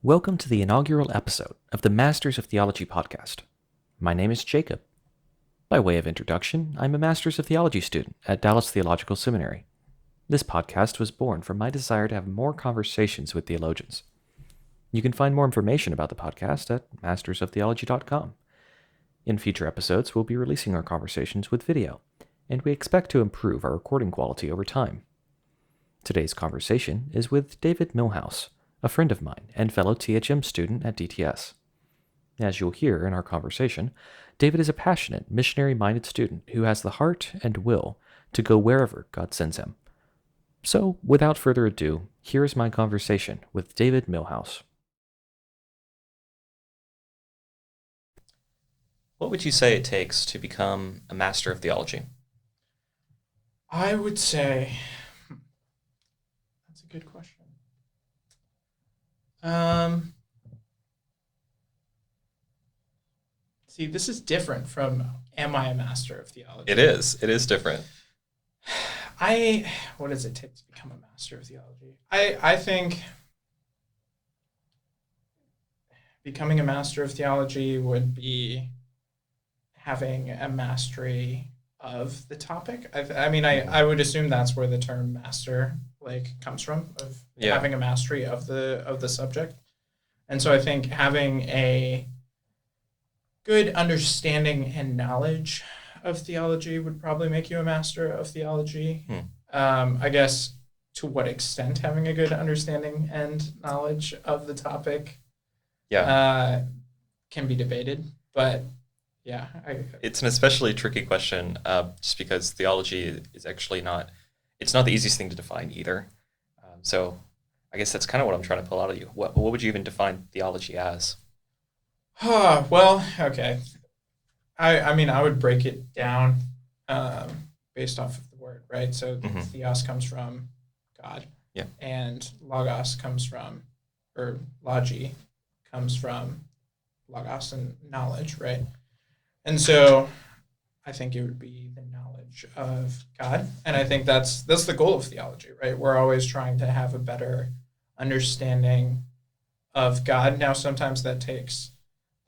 Welcome to the inaugural episode of the Masters of Theology Podcast. My name is Jacob. By way of introduction, I'm a Masters of Theology student at Dallas Theological Seminary. This podcast was born from my desire to have more conversations with theologians. You can find more information about the podcast at mastersoftheology.com. In future episodes, we'll be releasing our conversations with video, and we expect to improve our recording quality over time. Today's conversation is with David Millhouse, a friend of mine and fellow THM student at DTS. As you'll hear in our conversation, David is a passionate, missionary-minded student who has the heart and will to go wherever God sends him. So, without further ado, here is my conversation with David Millhouse. What would you say it takes to become a Master of Theology? I would say, that's a good question. See, this is different from, am I a Master of Theology? It is different. What does it take to become a Master of Theology? I think becoming a Master of Theology would be having a mastery of the topic. I would assume that's where the term master comes from, of having a mastery of the subject. And so I think having a good understanding and knowledge of theology would probably make you a master of theology. I guess to what extent having a good understanding and knowledge of the topic can be debated, but yeah. It's an especially tricky question, just because theology is actually it's not the easiest thing to define either. So I guess that's kind of what I'm trying to pull out of you. What would you even define theology as? Well, okay. I would break it down based off of the word, right? So theos comes from God. Yeah. And logos comes from, or logi comes from logos and knowledge, right? And so I think it would be the knowledge of God. And I think that's the goal of theology, right? We're always trying to have a better understanding of God. Now, sometimes that takes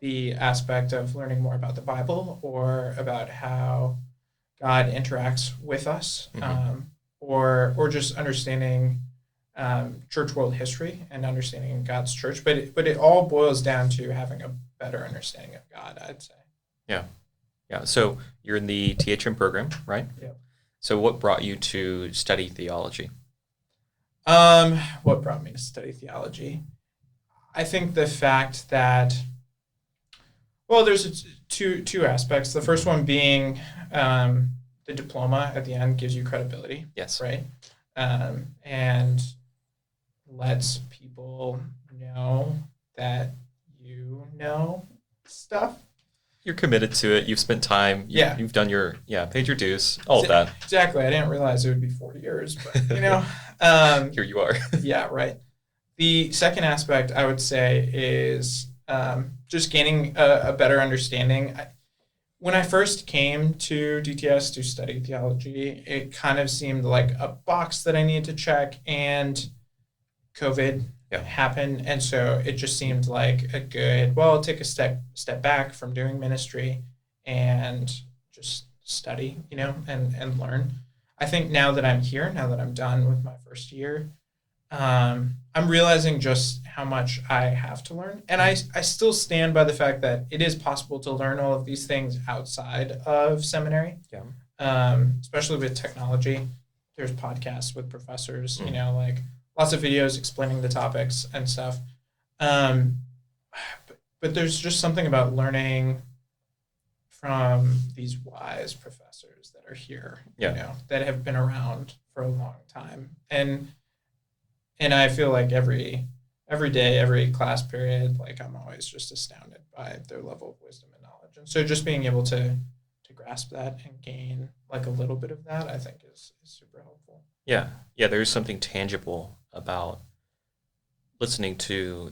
the aspect of learning more about the Bible or about how God interacts with us, or just understanding church world history and understanding God's church. But it all boils down to having a better understanding of God, I'd say. Yeah. So you're in the THM program, right? Yeah. So what brought you to study theology? What brought me to study theology? I think the fact that, well, there's two aspects. The first one being the diploma at the end gives you credibility. Yes. Right? And lets people know that you know stuff. You're committed to it. You've spent time. You've done paid your dues, all of that. Exactly. I didn't realize it would be 4 years, but, Here you are. Yeah, right. The second aspect, I would say, is just gaining a better understanding. When I first came to DTS to study theology, it kind of seemed like a box that I needed to check, and COVID happened, and so it just seemed like a good, I'll take a step back from doing ministry and just study, and learn. I think now that I'm here, now that I'm done with my first year, I'm realizing just how much I have to learn. And I still stand by the fact that it is possible to learn all of these things outside of seminary, especially with technology. There's podcasts with professors, lots of videos explaining the topics and stuff. But there's just something about learning from these wise professors that are here, that have been around for a long time. And I feel like every day, every class period, I'm always just astounded by their level of wisdom and knowledge. And so just being able to grasp that and gain a little bit of that, I think is super helpful. Yeah. There's something tangible about listening to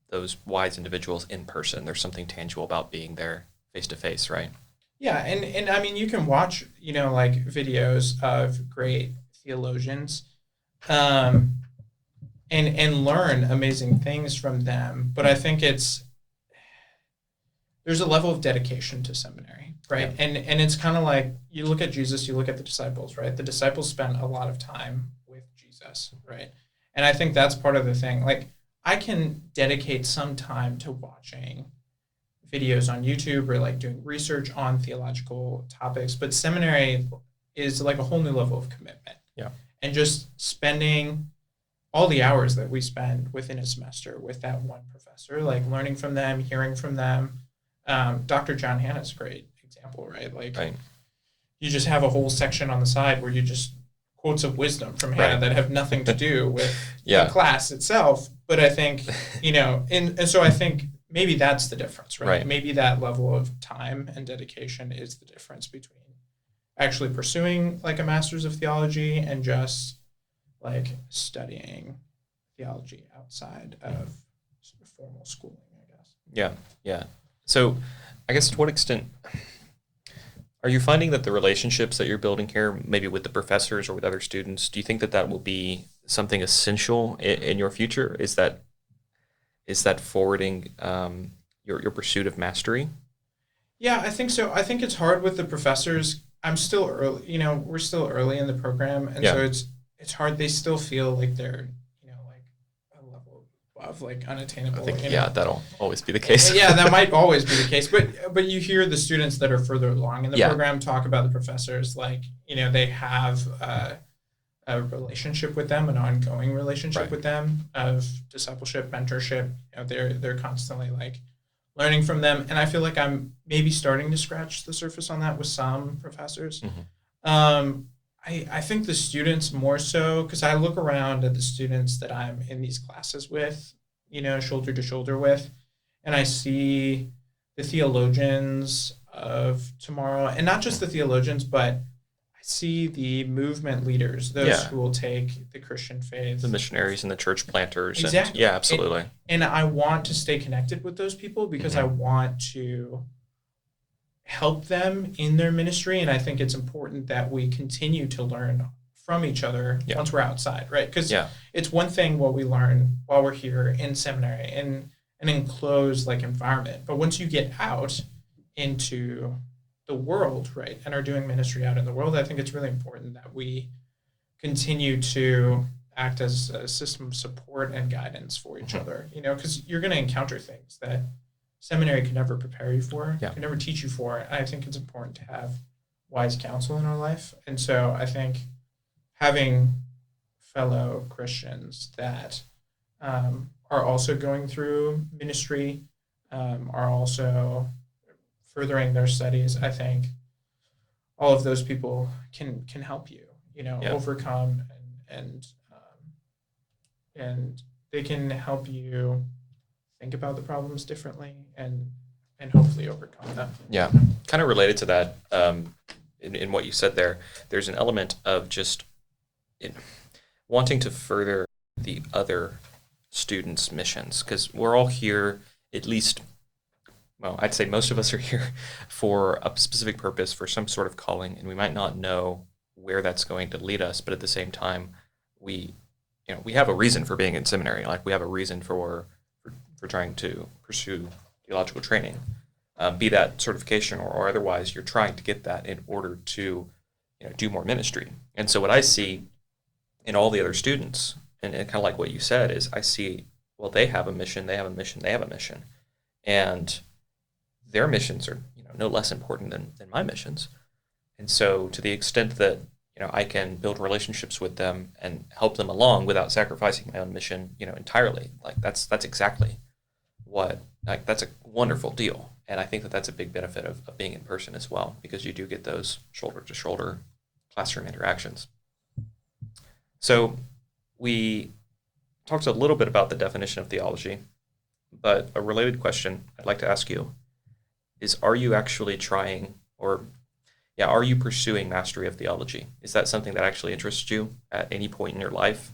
those wise individuals in person. There's something tangible about being there face to face, right? Yeah, and I mean, you can watch, videos of great theologians, and learn amazing things from them. But I think there's a level of dedication to seminary, right? Yeah. And it's kind of like, you look at Jesus, you look at the disciples, right? The disciples spent a lot of time with Jesus, right? And I think that's part of the thing. Like, I can dedicate some time to watching videos on YouTube or like doing research on theological topics, but seminary is like a whole new level of commitment. Yeah. And just spending all the hours that we spend within a semester with that one professor, like learning from them, hearing from them. Dr. John Hanna's a great example, right? Like, you just have a whole section on the side where you just quotes of wisdom from Hannah that have nothing to do with the class itself. But I think, and so I think maybe that's the difference, right? Maybe that level of time and dedication is the difference between actually pursuing like a Masters of Theology and just like studying theology outside of sort of formal schooling, I guess. Yeah. So I guess to what extent are you finding that the relationships that you're building here, maybe with the professors or with other students, do you think that will be something essential in your future? Is that forwarding your pursuit of mastery? Yeah, I think so. I think it's hard with the professors. I'm still early, we're still early in the program. And so it's hard. They still feel like they're, like a level above, like unattainable. I think, that'll always be the case. Yeah, that might always be the case. But you hear the students that are further along in the program talk about the professors, like, they have a relationship with them, an ongoing relationship with them of discipleship, mentorship. They're constantly like learning from them. And I feel like I'm maybe starting to scratch the surface on that with some professors. Mm-hmm. I think the students more so, because I look around at the students that I'm in these classes with, shoulder to shoulder with, and I see the theologians of tomorrow, and not just the theologians, but I see the movement leaders, those who will take the Christian faith. The missionaries and the church planters. Exactly. Yeah, absolutely. And I want to stay connected with those people because I want to help them in their ministry. And I think it's important that we continue to learn from each other once we're outside, right? Because it's one thing what we learn while we're here in seminary in an enclosed like environment. But once you get out into the world, right, and are doing ministry out in the world, I think it's really important that we continue to act as a system of support and guidance for each other, because you're going to encounter things that seminary can never prepare you for, can never teach you for. And I think it's important to have wise counsel in our life. And so I think having fellow Christians that are also going through ministry, are also furthering their studies, I think all of those people can help you, overcome and they can help you think about the problems differently and hopefully overcome them. Yeah, kind of related to that, in what you said there, there's an element of just wanting to further the other students' missions, because we're all here, at least, well, I'd say most of us are here for a specific purpose, for some sort of calling, and we might not know where that's going to lead us, but at the same time, we have a reason for being in seminary. Like, we have a reason for trying to pursue theological training, be that certification or otherwise. You're trying to get that in order to do more ministry. And so what I see in all the other students, and kind of like what you said, is I see, well, they have a mission, they have a mission, they have a mission, and their missions are no less important than my missions. And so to the extent that I can build relationships with them and help them along without sacrificing my own mission entirely, like that's exactly what, like, that's a wonderful deal. And I think that that's a big benefit of being in person as well, because you do get those shoulder to shoulder classroom interactions. So we talked a little bit about the definition of theology, but a related question I'd like to ask you is, are you actually trying, are you pursuing mastery of theology? Is that something that actually interests you at any point in your life?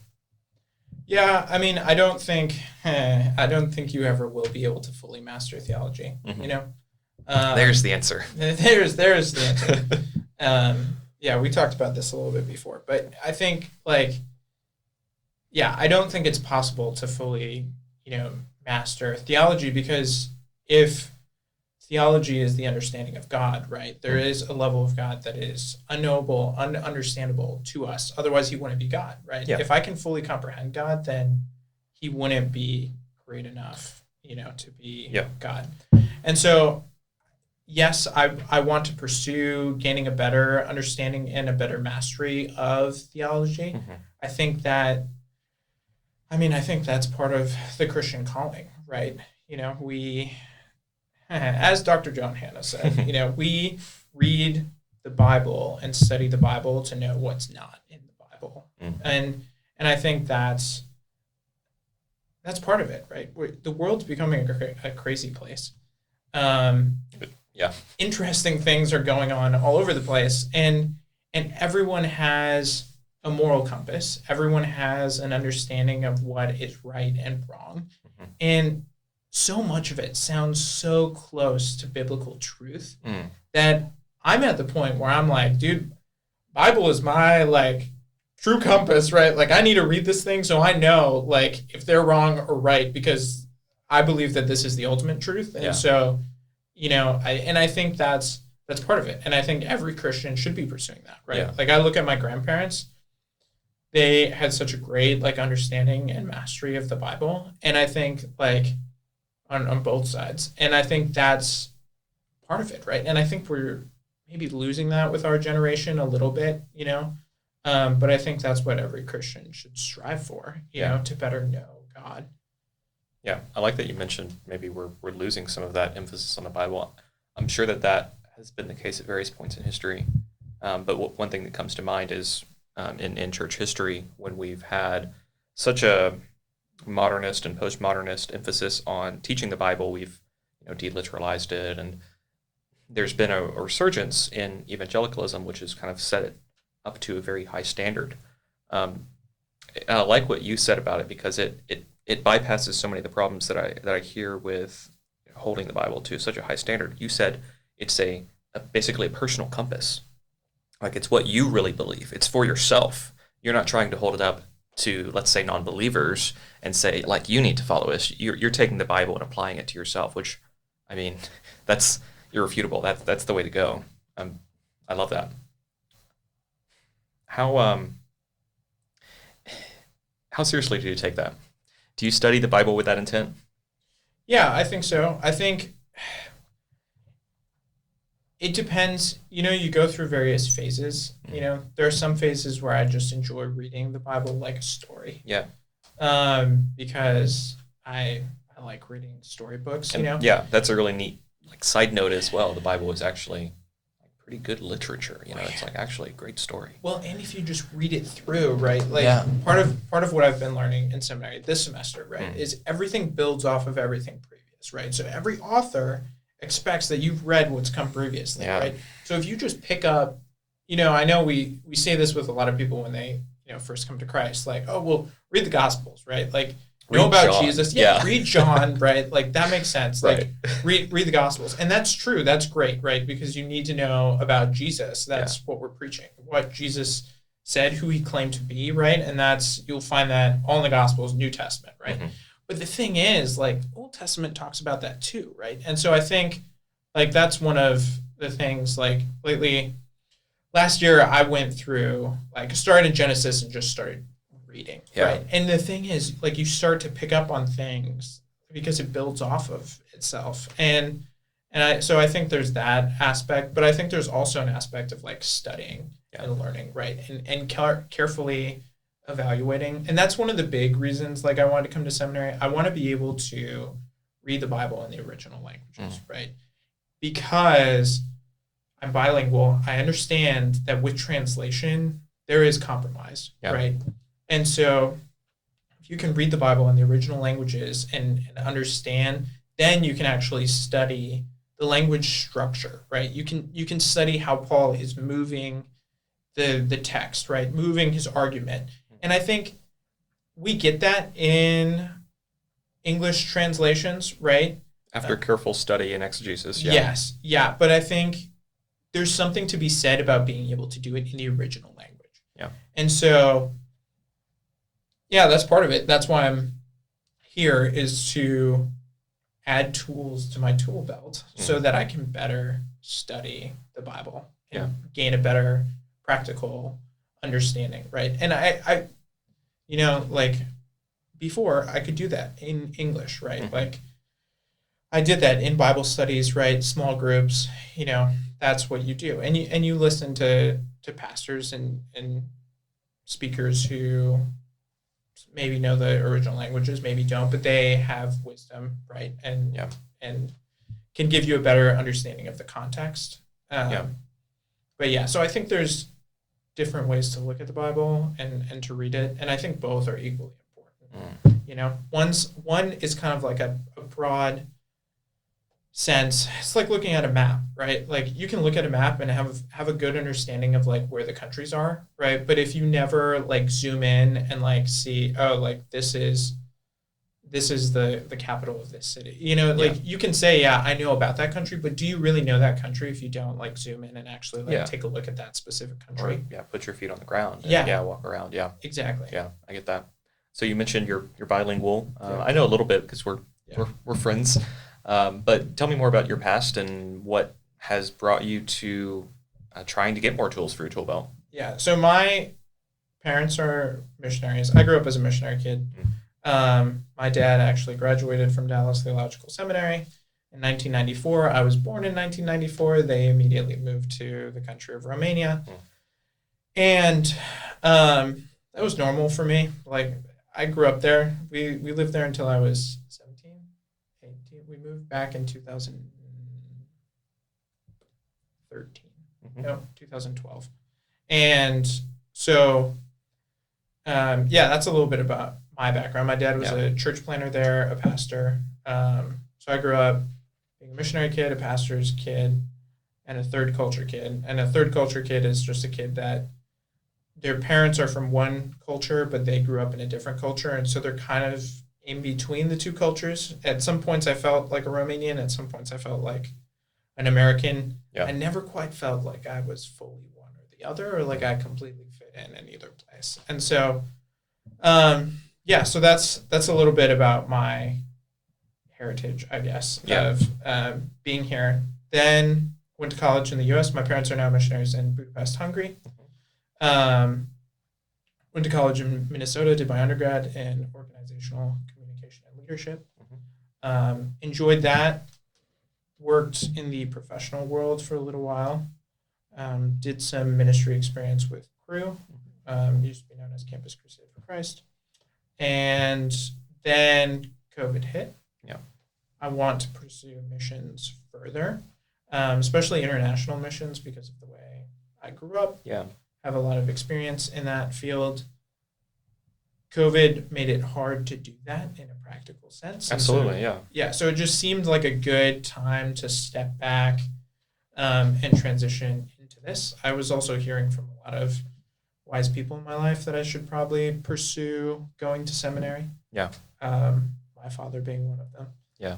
Yeah, I mean, I don't think you ever will be able to fully master theology. Mm-hmm. There's the answer. There's the answer. We talked about this a little bit before, but I think, like, yeah, I don't think it's possible to fully, master theology, because if theology is the understanding of God, right, there is a level of God that is unknowable, ununderstandable to us. Otherwise, he wouldn't be God, right? Yeah. If I can fully comprehend God, then he wouldn't be great enough, to be God. And so, yes, I want to pursue gaining a better understanding and a better mastery of theology. Mm-hmm. I think that's part of the Christian calling, right? We, as Dr. John Hannah said, we read the Bible and study the Bible to know what's not in the Bible. Mm-hmm. And I think that's part of it, right? The world's becoming a crazy place. Interesting things are going on all over the place, and everyone has a moral compass. Everyone has an understanding of what is right and wrong. Mm-hmm. And so much of it sounds so close to biblical truth that I'm at the point where I'm like, dude, Bible is my true compass, right? I need to read this thing so I know if they're wrong or right, because I believe that this is the ultimate truth. And so, I think that's part of it. And I think every Christian should be pursuing that, right? Yeah. I look at my grandparents. They had such a great understanding and mastery of the Bible, and I think on both sides, and I think that's part of it, right? And I think we're maybe losing that with our generation a little bit, but I think that's what every Christian should strive for, you know, to better know God. Yeah, I like that you mentioned maybe we're losing some of that emphasis on the Bible. I'm sure that has been the case at various points in history, but one thing that comes to mind is in church history, when we've had such a modernist and postmodernist emphasis on teaching the Bible, we've deliteralized it, and there's been a resurgence in evangelicalism, which has kind of set it up to a very high standard. I like what you said about it, because it bypasses so many of the problems that I hear with holding the Bible to such a high standard. You said it's basically a personal compass. It's what you really believe. It's for yourself. You're not trying to hold it up to, let's say, non-believers and say, you need to follow us. You're taking the Bible and applying it to yourself, which, I mean, that's irrefutable. That's the way to go. I love that. How seriously do you take that? Do you study the Bible with that intent? Yeah, I think so. I think it depends. You go through various phases. There are some phases where I just enjoy reading the Bible like a story. Yeah. Because I like reading storybooks. Yeah, that's a really neat side note as well. The Bible is actually pretty good literature. It's actually a great story. Well, and if you just read it through, right? Part of what I've been learning in seminary this semester, right, is everything builds off of everything previous, right? So every author expects that you've read what's come previously, right? So if you just pick up, I know we say this with a lot of people when they first come to Christ, read the Gospels, right? Know about John. Jesus. Yeah, read John, right? That makes sense. Right. Read the Gospels. And that's true. That's great, right? Because you need to know about Jesus. That's what we're preaching. What Jesus said, who he claimed to be, right? And you'll find that all in the Gospels, New Testament, right? Mm-hmm. But the thing is, Old Testament talks about that too, right? And so I think, that's one of the things, lately, last year I went through, started in Genesis and just started reading, right? And the thing is, you start to pick up on things because it builds off of itself. And I think there's that aspect, but I think there's also an aspect of studying and learning, right? And carefully evaluating. And that's one of the big reasons I wanted to come to seminary. I want to be able to read the Bible in the original languages, right? Because I'm bilingual. I understand that with translation, there is compromise, right? And so if you can read the Bible in the original languages and understand, then you can actually study the language structure, right? You can study how Paul is moving the text, right? Moving his argument. And I think we get that in English translations, right? After careful study and exegesis, Yes, yeah. But I think there's something to be said about being able to do it in the original language. Yeah. And so Yeah, that's part of it. That's why I'm here, is to add tools to my tool belt so that I can better study the Bible and gain a better practical understanding, right? And I like before I could do that in English, right? Like I did that in Bible studies, right? Small groups, that's what you do. And you listen to pastors and speakers who maybe know the original languages, maybe don't, but they have wisdom, right? And can give you a better understanding of the context. But yeah, so I think there's different ways to look at the Bible and to read it, and I think both are equally important. One is kind of like a broad sense. It's like looking at a map, right? Like you can look at a map and have a good understanding of like where the countries are, right? But if you never like zoom in and like see, oh, like this is the capital of this city, you can say, yeah, I know about that country, but do you really know that country if you don't like zoom in and actually take a look at that specific country? Or, put your feet on the ground and walk around. Exactly. Yeah, I get that. So you mentioned you're bilingual. I know a little bit because we're friends. But tell me more about your past and what has brought you to trying to get more tools for your tool belt. Yeah, so my parents are missionaries. I grew up as a missionary kid. My dad actually graduated from Dallas Theological Seminary in 1994. I was born in 1994. They immediately moved to the country of Romania. And that was normal for me. Like, I grew up there. We lived there until I was 17, 18. We moved back in 2013. No, 2012. And so, that's a little bit about my background. My dad was a church planter there, a pastor. So I grew up being a missionary kid, a pastor's kid, and a third culture kid. And a third culture kid is just a kid that their parents are from one culture, but they grew up in a different culture. And so they're kind of in between the two cultures. At some points, I felt like a Romanian. At some points, I felt like an American. Yeah. I never quite felt like I was fully one or the other, or like I completely fit in either place. And so, so that's a little bit about my heritage, I guess, of being here. Then went to college in the U.S. My parents are now missionaries in Budapest, Hungary. Went to college in Minnesota, did my undergrad in organizational communication and leadership. Enjoyed that. Worked in the professional world for a little while. Did some ministry experience with Crew, used to be known as Campus Crusade for Christ. And then COVID hit. Yeah. I want to pursue missions further, especially international missions because of the way I grew up. Yeah. Have a lot of experience in that field. COVID made it hard to do that in a practical sense. Absolutely, Yeah, so it just seemed like a good time to step back and transition into this. I was also hearing from a lot of wise people in my life that I should probably pursue going to seminary. Yeah. My father being one of them. Yeah.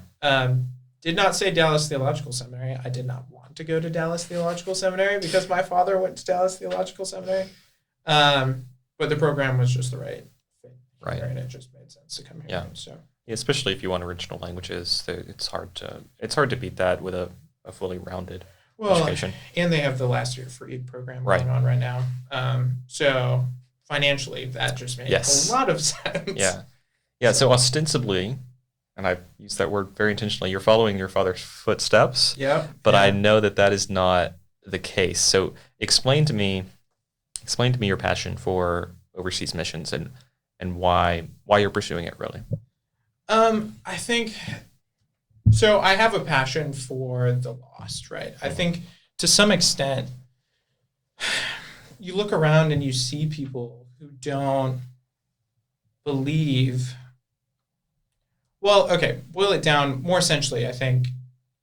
Did not say Dallas Theological Seminary. I did not want to go to Dallas Theological Seminary because my father went to Dallas Theological Seminary. But the program was just the right fit. Right. And it just made sense to come here. Yeah. So. Yeah, especially if you want original languages, it's hard to beat that with a fully rounded education. And they have the last year free program going on right now. So financially, that just made a lot of sense. Yeah. Yeah. So ostensibly, and I use that word very intentionally, you're following your father's footsteps. Yeah. But I know that is not the case. So explain to me your passion for overseas missions and why you're pursuing it, really. I think so. I have a passion for the lost, right? I think to some extent, you look around and you see people who don't believe. Well, okay, boil it down more essentially, I think,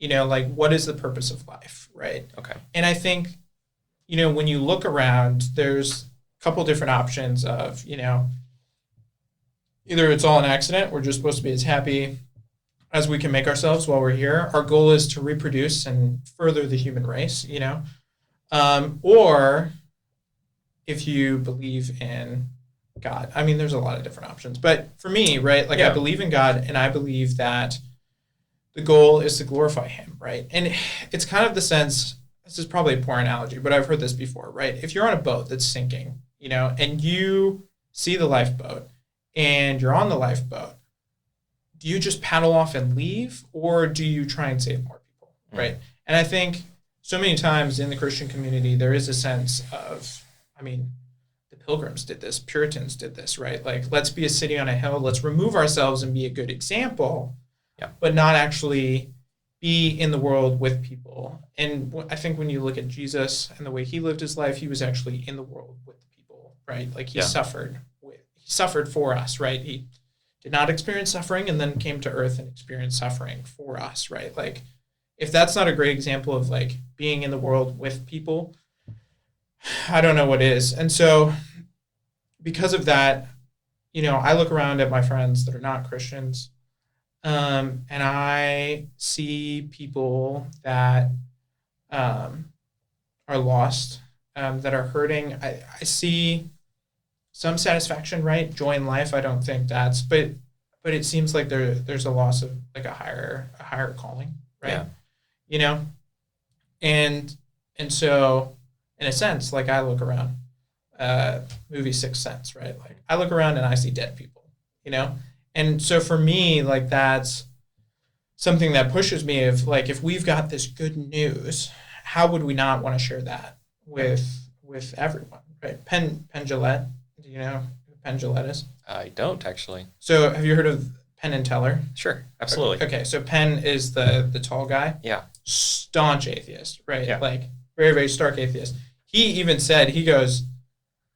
like what is the purpose of life, right? Okay. And I think, when you look around, there's a couple different options of, either it's all an accident, we're just supposed to be as happy as we can make ourselves while we're here. Our goal is to reproduce and further the human race, or if you believe in God. I mean, there's a lot of different options. But for me, right, like Yeah. I believe in God and I believe that the goal is to glorify him, right? And it's kind of the sense, this is probably a poor analogy, but I've heard this before, right? If you're on a boat that's sinking, and you see the lifeboat and you're on the lifeboat, do you just paddle off and leave or do you try and save more people, right? And I think so many times in the Christian community, there is a sense of, I mean, the Pilgrims did this, Puritans did this, right? Like, let's be a city on a hill, let's remove ourselves and be a good example, but not actually be in the world with people. And I think when you look at Jesus and the way he lived his life, he was actually in the world with people, right? Like he suffered for us, right? He did not experience suffering and then came to earth and experienced suffering for us, right? Like, if that's not a great example of like being in the world with people, I don't know what is. And so because of that, I look around at my friends that are not Christians, and I see people that are lost, that are hurting. I see some satisfaction, right? Joy in life. I don't think but it seems like there's a loss of like a higher calling, right? And so in a sense, like I look around, movie Sixth Sense, right? Like I look around and I see dead people, And so for me, like that's something that pushes me of like, if we've got this good news, how would we not want to share that with everyone, right? Penn Jillette, do you know who Penn Jillette is? I don't actually. So have you heard of Penn and Teller? Sure, absolutely. Okay, so Penn is the tall guy. Yeah. Staunch atheist, right? Yeah. Like very, very stark atheist. He even said, he goes,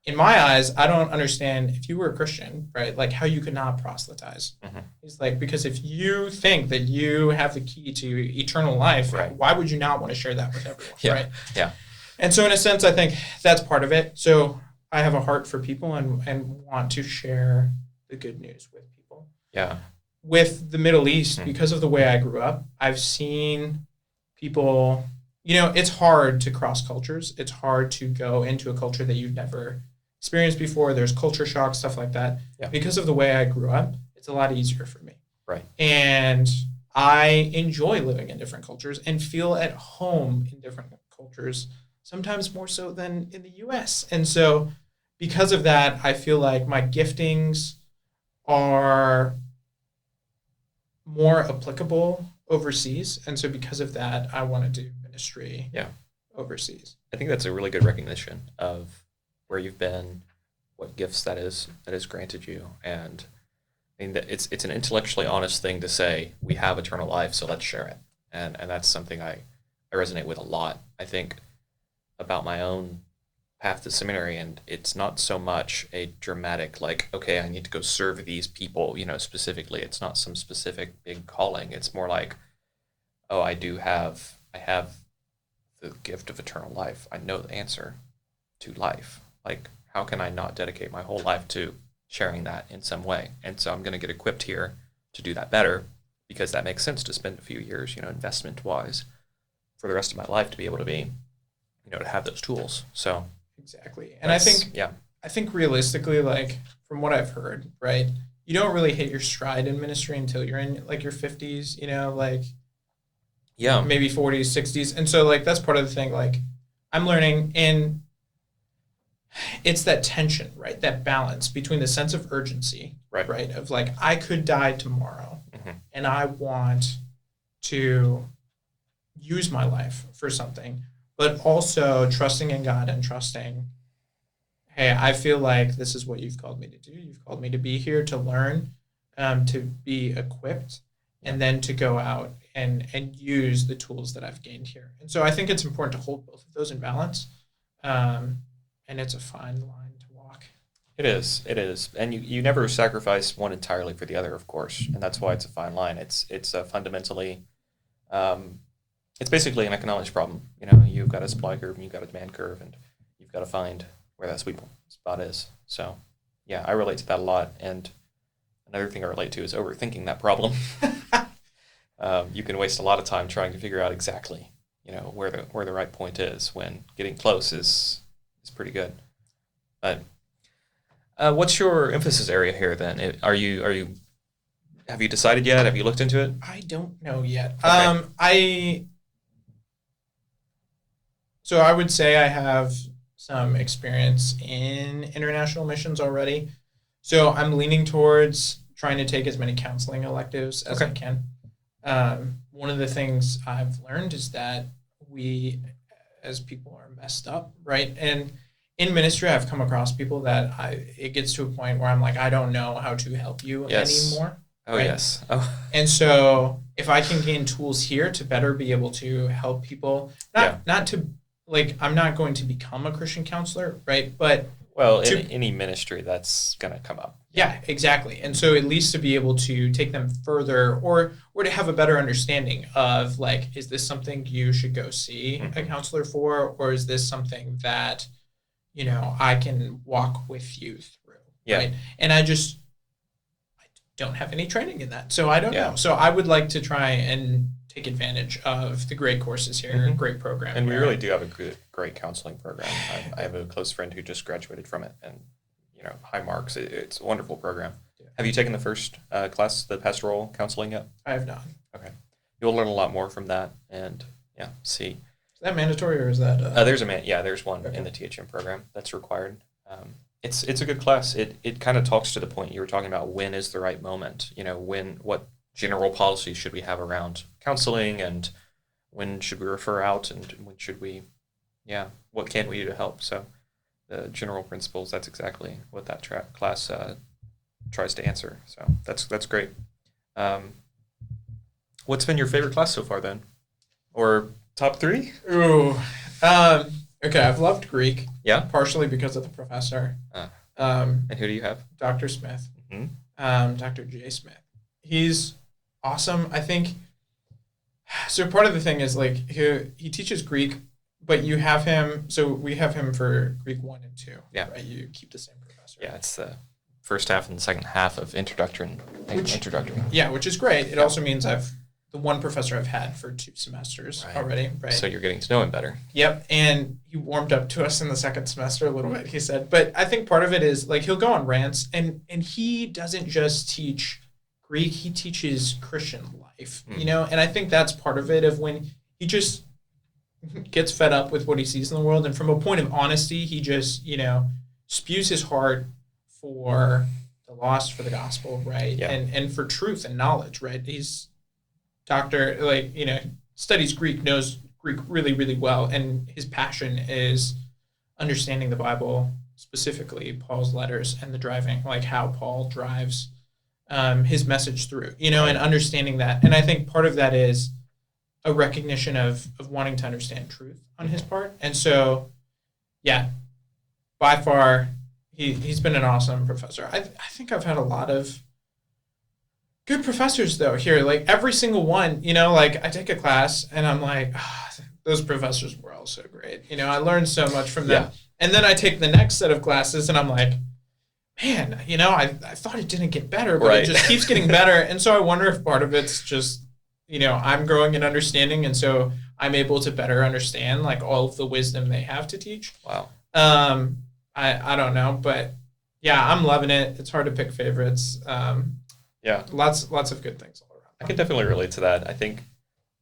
in my eyes, I don't understand if you were a Christian, right? Like how you could not proselytize. Mm-hmm. He's like, because if you think that you have the key to eternal life, right, why would you not want to share that with everyone, right? Yeah. And so in a sense, I think that's part of it. So I have a heart for people and want to share the good news with people. Yeah. With the Middle East, because of the way I grew up, I've seen people, it's hard to cross cultures. It's hard to go into a culture that you've never experienced before. There's culture shock, stuff like that. Yeah. Because of the way I grew up, it's a lot easier for me. Right. And I enjoy living in different cultures and feel at home in different cultures, sometimes more so than in the US. And so because of that, I feel like my giftings are more applicable overseas. And so because of that, I want to do ministry overseas. I think that's a really good recognition of where you've been, what gifts that is granted you. And I mean, it's an intellectually honest thing to say, we have eternal life, so let's share it. And that's something I resonate with a lot. I think about my own path to seminary, and it's not so much a dramatic, like, okay, I need to go serve these people, specifically. It's not some specific big calling. It's more like, oh, I have the gift of eternal life. I know the answer to life. Like, how can I not dedicate my whole life to sharing that in some way? And so I'm going to get equipped here to do that better, because that makes sense to spend a few years, investment-wise, for the rest of my life to be able to be, to have those tools. So exactly. And I think realistically, like from what I've heard, right, you don't really hit your stride in ministry until you're in like your 50s, maybe 40s, 60s. And so like that's part of the thing, like I'm learning, and it's that tension, right? That balance between the sense of urgency, right? Of like, I could die tomorrow, and I want to use my life for something, but also trusting in God and trusting, hey, I feel like this is what you've called me to do. You've called me to be here to learn, to be equipped, and then to go out and use the tools that I've gained here. And so I think it's important to hold both of those in balance. And it's a fine line to walk. It is. And you never sacrifice one entirely for the other, of course. And that's why it's a fine line. It's fundamentally, it's basically an economics problem. You've got a supply curve and you've got a demand curve, and you've got to find where that sweet spot is. So, yeah, I relate to that a lot. And another thing I relate to is overthinking that problem. You can waste a lot of time trying to figure out exactly, where the right point is, when getting close is pretty good. But What's your emphasis area here then? Have you decided yet? Have you looked into it? I don't know yet. Okay. So I would say I have some experience in international missions already. So I'm leaning towards trying to take as many counseling electives as I can. One of the things I've learned is that we, as people, are messed up, right? And in ministry, I've come across people that it gets to a point where I'm like, I don't know how to help you anymore. Oh, right? Yes. Oh. And so if I can gain tools here to better be able to help people, not to, like, I'm not going to become a Christian counselor, right? But in any ministry, that's going to come up. Yeah, exactly. And so at least to be able to take them further or to have a better understanding of, like, is this something you should go see a counselor for, or is this something that, I can walk with you through, right? And I don't have any training in that, so I don't know. So I would like to try and take advantage of the great courses here, great program. And we really do have a great counseling program. I have a close friend who just graduated from it, and high marks. It's a wonderful program. Yeah. Have you taken the first class, the pastoral counseling, yet? I have not. Okay. You'll learn a lot more from that, and see. Is that mandatory, or is that? There's one in the THM program that's required. It's a good class. It kind of talks to the point you were talking about. When is the right moment? What general policies should we have around counseling, and when should we refer out, and when should we, what can we do to help? So the general principles, that's exactly what that class tries to answer. So that's great. What's been your favorite class so far then? Or top 3? Ooh. Okay, I've loved Greek. Yeah? Partially because of the professor. And who do you have? Dr. Smith. Mm-hmm. Dr. J. Smith. He's awesome. I think, so part of the thing is, like, he teaches Greek, but you have him, so we have him for Greek 1 and 2. Yeah. Right? You keep the same professor. Yeah, it's the first half and the second half of introductory. Yeah, which is great. It also means the one professor I've had for 2 semesters already. Right. So you're getting to know him better. Yep. And he warmed up to us in the second semester a little bit, he said. But I think part of it is, like, he'll go on rants, and he doesn't just teach Greek, he teaches Christian life, and I think that's part of it, of when he just gets fed up with what he sees in the world, and from a point of honesty, he just, spews his heart for the lost, for the gospel, right? Yeah. And for truth and knowledge, right? He's doctor, studies Greek, knows Greek really, really well, and his passion is understanding the Bible, specifically Paul's letters and the driving, like how Paul drives his message through, and understanding that. And I think part of that is a recognition of wanting to understand truth on his part. And so, by far, he's been an awesome professor. I think I've had a lot of good professors, though, here. Like, every single one, like, I take a class, and I'm like, those professors were all so great. I learned so much from them. Yeah. And then I take the next set of classes, and I'm like, man, I thought it didn't get better, but it just keeps getting better. And so I wonder if part of it's just, I'm growing in understanding, and so I'm able to better understand, like, all of the wisdom they have to teach. Wow. I don't know, but I'm loving it. It's hard to pick favorites. Lots of good things all around. I can definitely relate to that. I think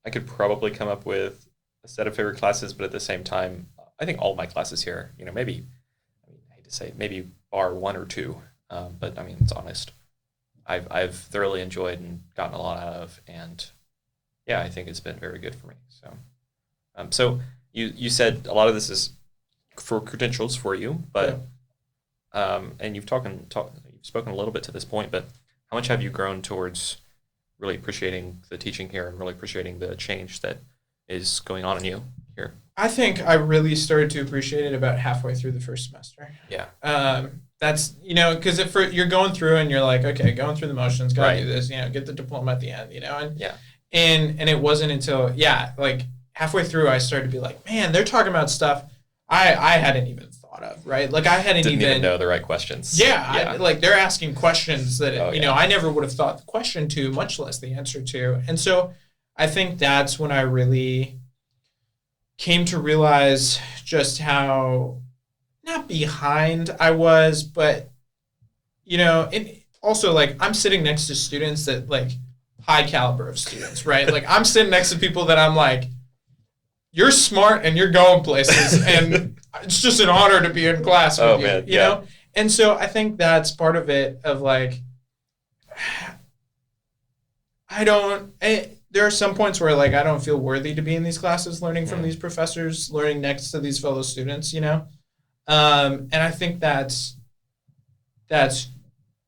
I could probably come up with a set of favorite classes, but at the same time, I think all my classes here, maybe, I hate to say, maybe bar 1 or 2, but I mean, it's honest. I've thoroughly enjoyed and gotten a lot out of, and I think it's been very good for me. So you said a lot of this is for credentials for you, but and you've spoken a little bit to this point, but how much have you grown towards really appreciating the teaching here and really appreciating the change that is going on in you here? I think I really started to appreciate it about halfway through the first semester. Yeah. That's, because if you're going through and you're like, okay, going through the motions, gotta do this, get the diploma at the end, and it wasn't until, like, halfway through I started to be like, man, they're talking about stuff I hadn't even thought of, right? Like, I didn't even know the right questions. Yeah. They're asking questions that, I never would have thought the question to, much less the answer to. And so I think that's when I really came to realize just how, not behind I was, but and also like I'm sitting next to students that like high caliber of students, right? Like I'm sitting next to people that I'm like, you're smart and you're going places, and it's just an honor to be in class with you, man, you know? And so I think that's part of it of like, there are some points where like I don't feel worthy to be in these classes, learning from these professors, learning next to these fellow students, And I think that's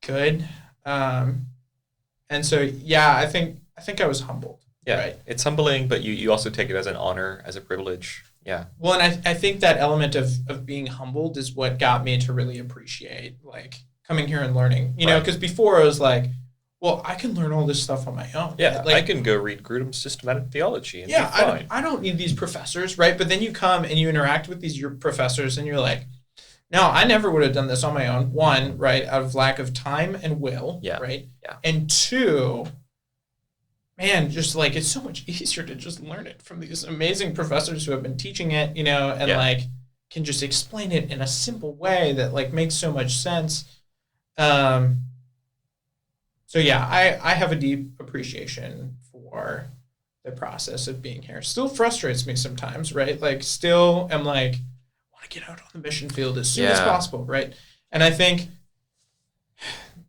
good. And so, yeah, I think I was humbled. Yeah, right? It's humbling, but you also take it as an honor, as a privilege. Yeah. Well, and I think that element of being humbled is what got me to really appreciate, like, coming here and learning. You know, because before I was like, well, I can learn all this stuff on my own. Yeah, like, I can go read Grudem's Systematic Theology and be fine. I don't need these professors, right? But then you come and you interact with these your professors and you're like, no, I never would have done this on my own. One, right, out of lack of time and will, right? Yeah. And two, man, just like it's so much easier to just learn it from these amazing professors who have been teaching it, and like can just explain it in a simple way that like makes so much sense. So yeah, I have a deep appreciation for the process of being here. Still frustrates me sometimes, right? Like still am like, I want to get out on the mission field as soon as possible, right? And I think,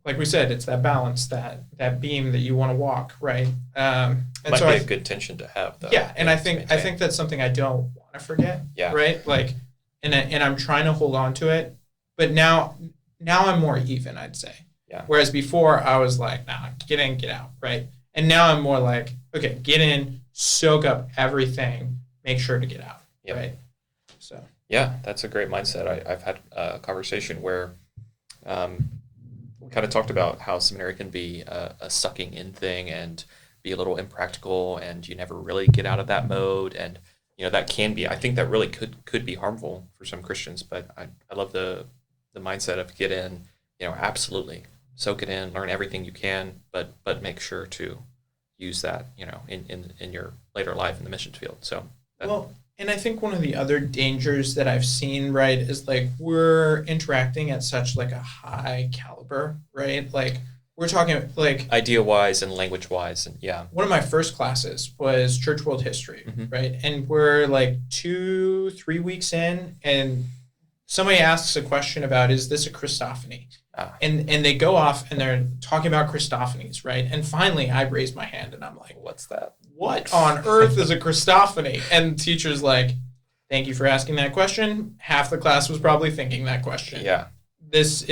like we said, it's that balance, that beam that you want to walk, right? And might so be a good tension to have, though. Yeah, and I think that's something I don't want to forget, right? Like, and I'm trying to hold on to it, but now I'm more even, I'd say. Yeah. Whereas before I was like, nah, get in, get out, right? And now I'm more like, okay, get in, soak up everything, make sure to get out, right? So. Yeah, that's a great mindset. I've had a conversation where we kind of talked about how seminary can be a sucking in thing and be a little impractical, and you never really get out of that mode. And, that can be, I think that really could be harmful for some Christians, but I love the mindset of get in, absolutely. Soak it in, learn everything you can, but make sure to use that, in your later life in the mission field. So, and I think one of the other dangers that I've seen, right, is like we're interacting at such like a high caliber, right? Like we're talking like idea-wise and language-wise, and one of my first classes was church world history, right? And we're like 2-3 weeks in, and somebody asks a question about, is this a Christophany? And they go off and they're talking about Christophanies, right? And finally I raise my hand and I'm like, what's that? What on earth is a Christophany? And the teacher's like, thank you for asking that question. Half the class was probably thinking that question. Yeah. It's,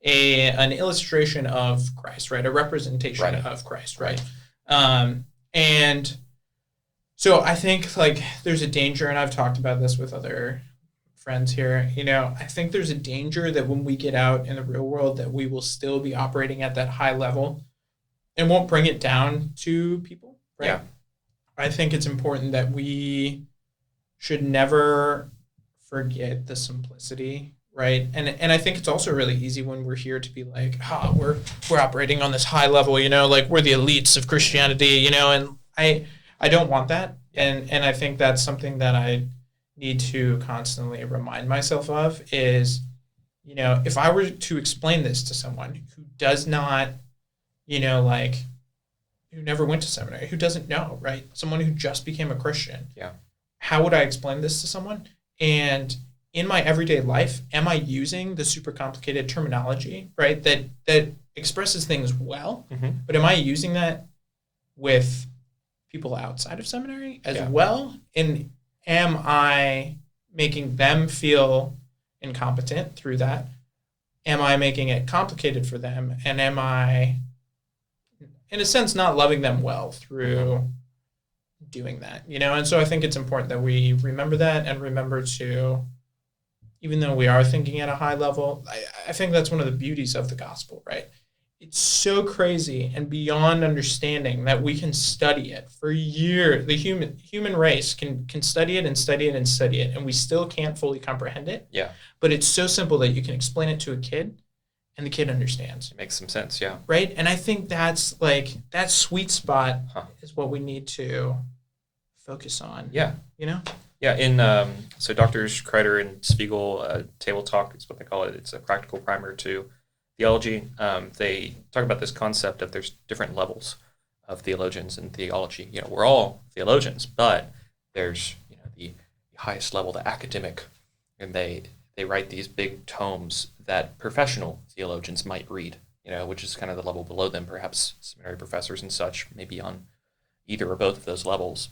an illustration of Christ, right? A representation of Christ, right? And so I think like there's a danger, and I've talked about this with other friends here, I think there's a danger that when we get out in the real world that we will still be operating at that high level and won't bring it down to people, right? Yeah. I think it's important that we should never forget the simplicity, right? And I think it's also really easy when we're here to be like, we're operating on this high level, like we're the elites of Christianity, and I don't want that. And I think that's something that I need to constantly remind myself of is, if I were to explain this to someone who does not, who never went to seminary, who doesn't know, right? Someone who just became a Christian. Yeah. How would I explain this to someone? And in my everyday life, am I using the super complicated terminology, right? That expresses things well, but am I using that with people outside of seminary as well? And am I making them feel incompetent through that? Am I making it complicated for them? And am I, in a sense, not loving them well through doing that? And so I think it's important that we remember that and remember to, even though we are thinking at a high level, I think that's one of the beauties of the gospel, right? It's so crazy and beyond understanding that we can study it for years. The human race can study it and study it and study it, and we still can't fully comprehend it. Yeah. But it's so simple that you can explain it to a kid, and the kid understands. It makes some sense, yeah. Right? And I think that's like, that sweet spot is what we need to focus on. Yeah. Yeah, in so Doctors Kreider and Spiegel Table Talk is what they call it. It's a practical primer to theology, they talk about this concept of there's different levels of theologians in theology. We're all theologians, but there's the highest level, the academic, and they write these big tomes that professional theologians might read, which is kind of the level below them, perhaps seminary professors and such, maybe on either or both of those levels.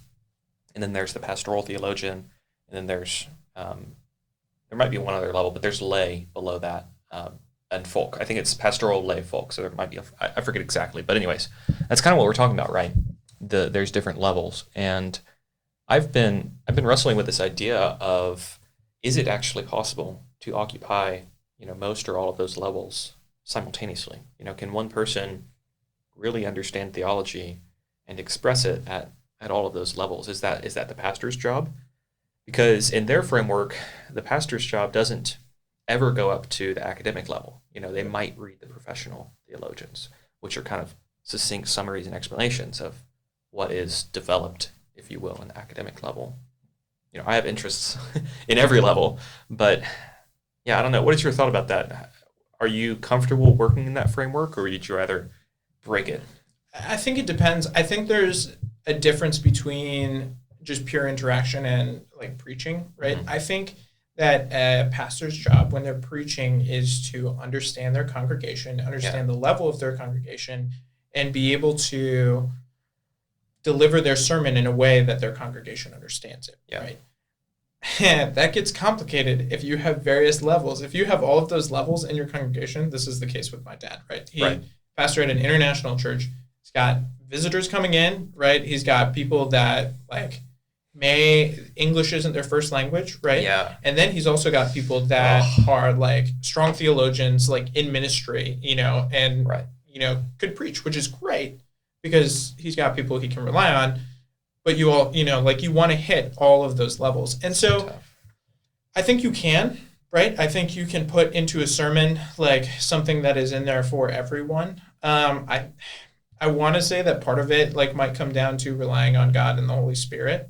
And then there's the pastoral theologian, and then there's there might be one other level, but there's lay below that, and folk. I think it's pastoral, lay, folk. So there might be I forget exactly, but anyways, that's kind of what we're talking about, right? There's different levels, and I've been wrestling with this idea of, is it actually possible to occupy most or all of those levels simultaneously? Can one person really understand theology and express it at all of those levels? Is that the pastor's job? Because in their framework, the pastor's job doesn't ever go up to the academic level. They might read the professional theologians, which are kind of succinct summaries and explanations of what is developed, if you will, in the academic level. I have interests in every level, but yeah, I don't know. What is your thought about that? Are you comfortable working in that framework, or would you rather break it? I think it depends. I think there's a difference between just pure interaction and like preaching, right? Mm-hmm. I think that a pastor's job when they're preaching is to understand their congregation, understand the level of their congregation, and be able to deliver their sermon in a way that their congregation understands it, right? And that gets complicated if you have various levels. If you have all of those levels in your congregation, this is the case with my dad, right? He pastored at an international church. He's got visitors coming in, right? He's got people that English isn't their first language, right? Yeah. And then he's also got people that are like strong theologians, like in ministry, and could preach, which is great because he's got people he can rely on. But you all, you want to hit all of those levels. And so I think you can, right? I think you can put into a sermon like something that is in there for everyone. I want to say that part of it might come down to relying on God and the Holy Spirit,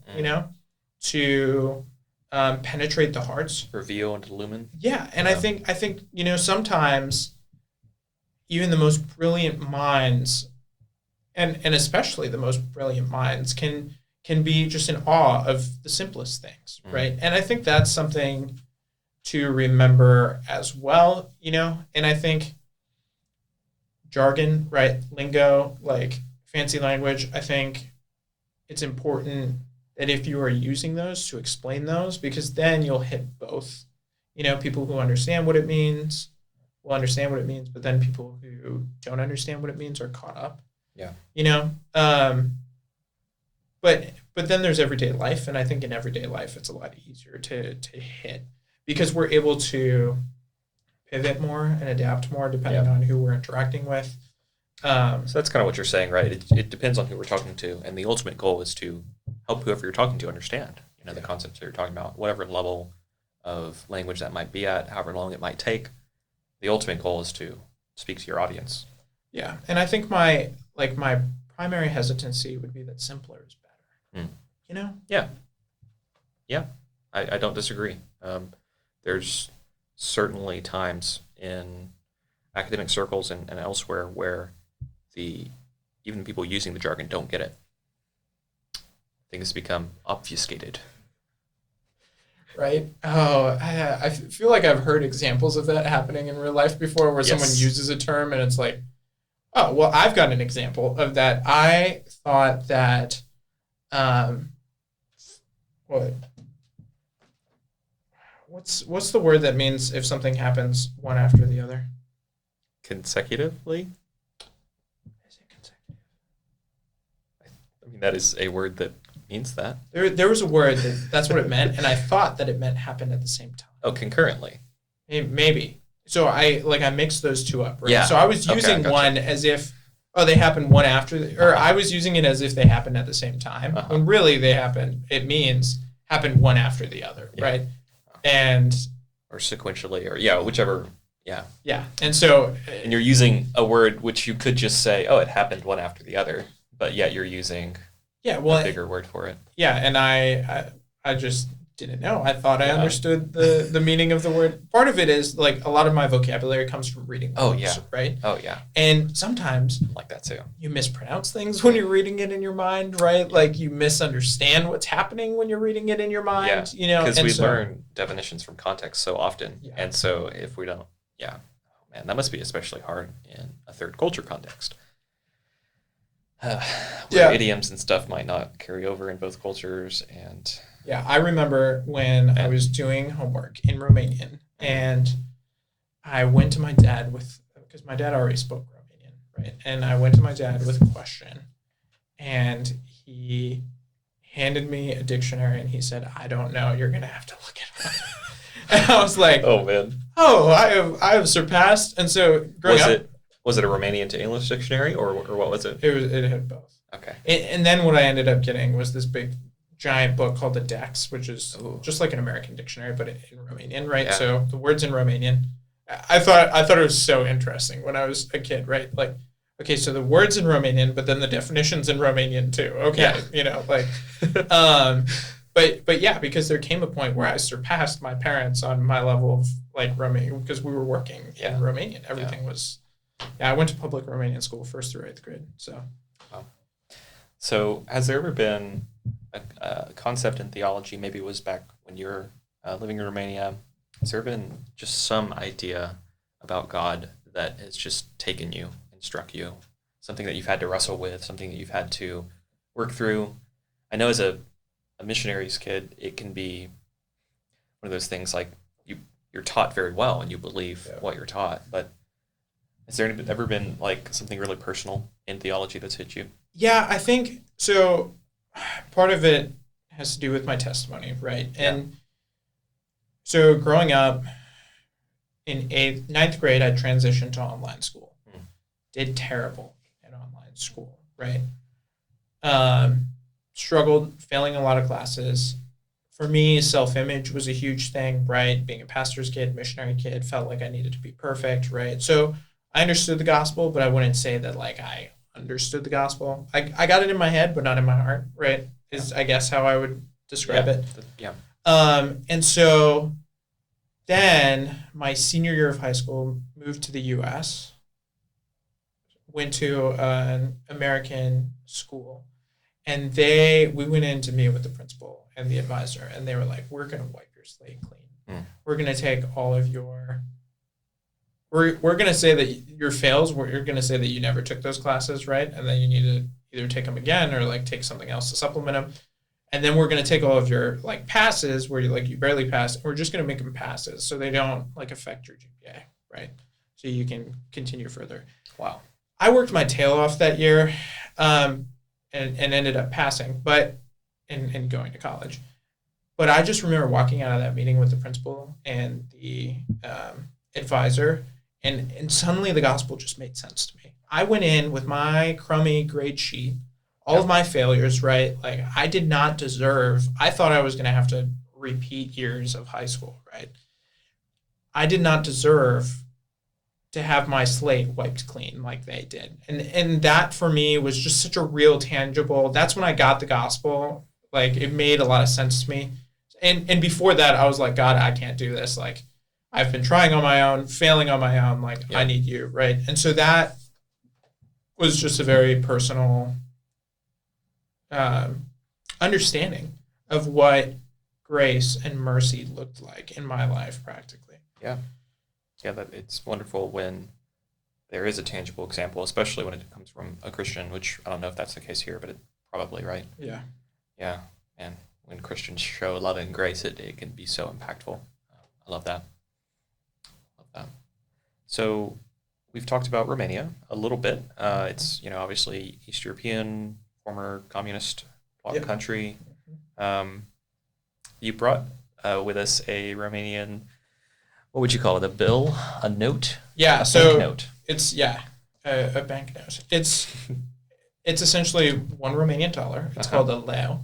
to penetrate the hearts, reveal and illumine. Yeah, and I think sometimes even the most brilliant minds, and especially the most brilliant minds, can be just in awe of the simplest things, right? And I think that's something to remember as well, and I think jargon, right? Lingo, fancy language. I think it's important that if you are using those to explain those, because then you'll hit both. People who understand what it means will understand what it means, but then people who don't understand what it means are caught up. Yeah. But then there's everyday life, and I think in everyday life it's a lot easier to hit because we're able to pivot more and adapt more depending on who we're interacting with. So that's kind of what you're saying, right? It depends on who we're talking to, and the ultimate goal is to help whoever you're talking to understand, the concepts that you're talking about, whatever level of language that might be at, however long it might take. The ultimate goal is to speak to your audience. Yeah, and I think my primary hesitancy would be that simpler is better. Yeah, I don't disagree. There's certainly times in academic circles and elsewhere where even people using the jargon don't get it. Things become obfuscated. Right? Oh, I feel like I've heard examples of that happening in real life before where someone uses a term and it's like, oh, well, I've got an example of that. I thought that, what's the word that means if something happens one after the other? Consecutively? Is it consecutive? I mean, that is a word that means that. There was a word that's what it meant, and I thought that it meant happened at the same time. Oh, concurrently. Maybe. So I mixed those two up, right? Yeah. So I was using one as if, they happened one after, or I was using it as if they happened at the same time. When really it means happened one after the other, right? Or sequentially, or whichever, yeah. Yeah, and so... And you're using a word which you could just say, it happened one after the other, but yet you're using a bigger word for it. Yeah, and I just didn't know. I thought I Yeah. understood the meaning of the word. Part of it is like a lot of my vocabulary comes from reading books, Oh, yeah. right? Oh, yeah. And sometimes Like that too. you mispronounce things when you're reading it in your mind, right? Like you misunderstand what's happening when you're reading it in your mind, Because and we so, learn definitions from context so often. Yeah. And so if we don't, oh, man, that must be especially hard in a third culture context. Where idioms and stuff might not carry over in both cultures. And Yeah, I remember when I was doing homework in Romanian, and I went to my dad because my dad already spoke Romanian, right? And I went to my dad with a question, and he handed me a dictionary, and he said, "I don't know. You're gonna have to look it up." And I was like, oh, man. "Oh, I have surpassed." And so growing up, Was it a Romanian to English dictionary, or what was it? it had both. Okay. And then what I ended up getting was this big, giant book called the Dex, which is just like an American dictionary, but in Romanian, right? Yeah. So the words in Romanian. I thought it was so interesting when I was a kid, right? Like, okay, so the words in Romanian, but then the definitions in Romanian too. Okay, but yeah, because there came a point where I surpassed my parents on my level of like Romanian because we were working in Romanian. Everything was. Yeah, I went to public Romanian school 1st through 8th grade. So. Wow. So has there ever been a concept in theology, maybe it was back when you were living in Romania, has there been just some idea about God that has just taken you and struck you? Something that you've had to wrestle with, something that you've had to work through? I know as a missionary's kid, it can be one of those things like you're taught very well and you believe what you're taught, but has there ever been like something really personal in theology that's hit you? Yeah, I think so. Part of it has to do with my testimony, right? Yeah. And so growing up in 9th grade, I transitioned to online school. Did terrible in online school, right? Struggled, failing a lot of classes. For me, self-image was a huge thing, right? Being a pastor's kid, missionary kid, felt like I needed to be perfect, right? So I understood the gospel, but I wouldn't say that like I understood the gospel. I got it in my head, but not in my heart, right? Is I guess how I would describe it. Yeah. And so then my senior year of high school, moved to the U.S., went to an American school, and we went in to meet with the principal and the advisor, and they were like, "We're going to wipe your slate clean. We're going to take all of your we're going to say that your fails, you're going to say that you never took those classes, right? And then you need to either take them again or like take something else to supplement them. And then we're going to take all of your like passes where you barely passed. And we're just going to make them passes so they don't like affect your GPA, right? So you can continue further." Wow. I worked my tail off that year and ended up passing, and going to college. But I just remember walking out of that meeting with the principal and the advisor, and suddenly the gospel just made sense to me. I went in with my crummy grade sheet, all of my failures, right? Like I did not deserve, I thought I was going to have to repeat years of high school, right? I did not deserve to have my slate wiped clean like they did. And that for me was just such a real tangible, that's when I got the gospel. Like it made a lot of sense to me. And before that I was like, God, I can't do this. Like I've been trying on my own, failing on my own. Like I need you. Right. And so that was just a very personal understanding of what grace and mercy looked like in my life practically. Yeah. Yeah, that it's wonderful when there is a tangible example, especially when it comes from a Christian, which I don't know if that's the case here, but it's probably right. Yeah. Yeah. And when Christians show love and grace, it can be so impactful. I love that. So we've talked about Romania a little bit. It's, obviously East European, former communist country. You brought with us a Romanian, what would you call it? A bill? A note? Yeah. A so note. It's a banknote. It's essentially one Romanian dollar. It's called a leu.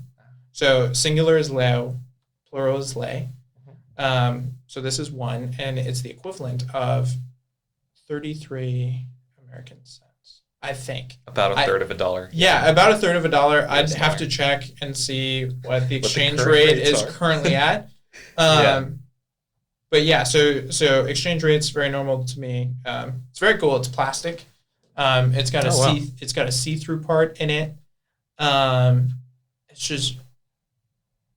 So singular is leu, plural is lei. So this is one, and it's the equivalent of 33 American cents. I think. About a third of a dollar. Yeah, about a third of a dollar. Yes, I'd have to check and see what the What the exchange current rate rates is are. currently at. Yeah. But yeah, so exchange rate's very normal to me. It's very cool. It's plastic. It's got a see-through part in it. It's just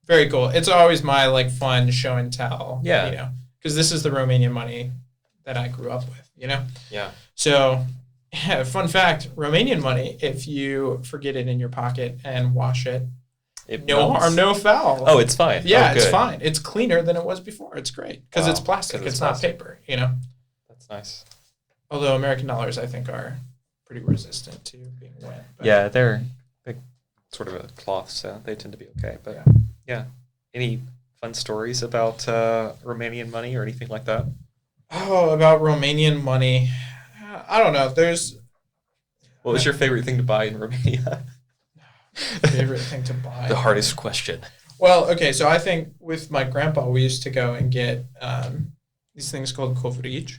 very cool. It's always my like fun show and tell. Yeah. You know, because this is the Romanian money that I grew up with. You know. Yeah. So, yeah, fun fact: Romanian money, if you forget it in your pocket and wash it, no melts. harm, no foul. Oh, it's fine. Yeah, Oh, it's good. fine. It's cleaner than it was before. It's great because Wow, it's plastic. 'cause it's It's not plastic. paper. You know. That's nice. Although American dollars, I think, are pretty resistant to being wet. But Yeah, they're sort of a cloth, so they tend to be okay. But yeah. Any fun stories about Romanian money or anything like that? Oh, about Romanian money. I don't know. There's What was your favorite thing to buy in Romania? favorite thing to buy. The hardest question. Well, okay, so I think with my grandpa, we used to go and get these things called kovric,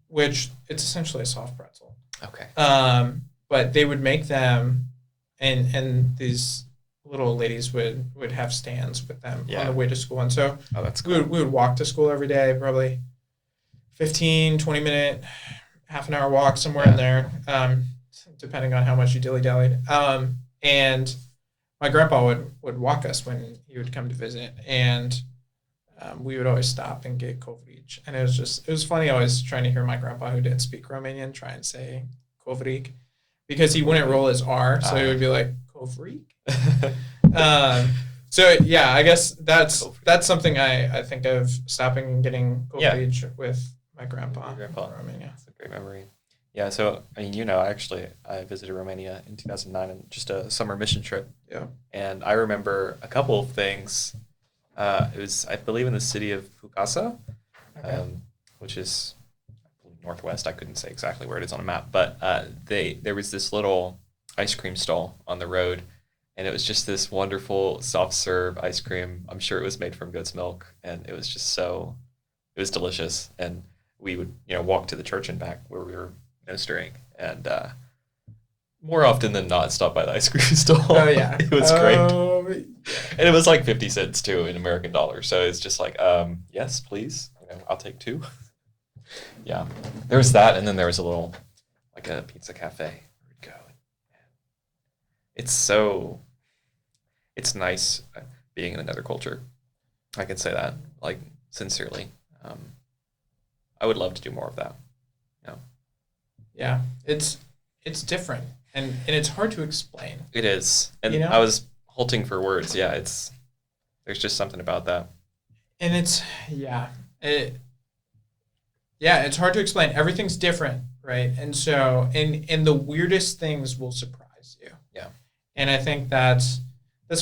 which it's essentially a soft pretzel. Okay. But they would make them, and these little ladies would have stands with them on the way to school. And so Oh, that's we would walk to school every day, probably 15, 20 minute, half an hour walk somewhere in there, depending on how much you dilly-dallied. And my grandpa would walk us when he would come to visit, and we would always stop and get kovric. And it was funny always trying to hear my grandpa, who didn't speak Romanian, try and say kovric, because he wouldn't roll his R, so he would be like, kovric? So yeah, I guess that's something I think of, stopping and getting kovric with my grandpa. Your grandpa. in Romania. That's a great memory. Yeah, so I mean, actually, I visited Romania in 2009 on just a summer mission trip. Yeah. And I remember a couple of things. It was, I believe, in the city of Fukasa, which is northwest. I couldn't say exactly where it is on a map, but there was this little ice cream stall on the road, and it was just this wonderful soft serve ice cream. I'm sure it was made from goat's milk, and it was just it was delicious. And we would, walk to the church and back where we were ministering, and more often than not, stop by the ice cream stall. Oh yeah, It was great. And it was like 50 cents too in American dollars. So it's just like, yes, please. I'll take 2. Yeah. There was that, and then there was a little, like a pizza cafe. We'd go. It's nice being in another culture. I can say that, like, sincerely. I would love to do more of that. Yeah, it's different, and it's hard to explain. It is. And I was halting for words. Yeah, there's just something about that. And it's hard to explain. Everything's different, right? And so, and the weirdest things will surprise you. Yeah. And I think that's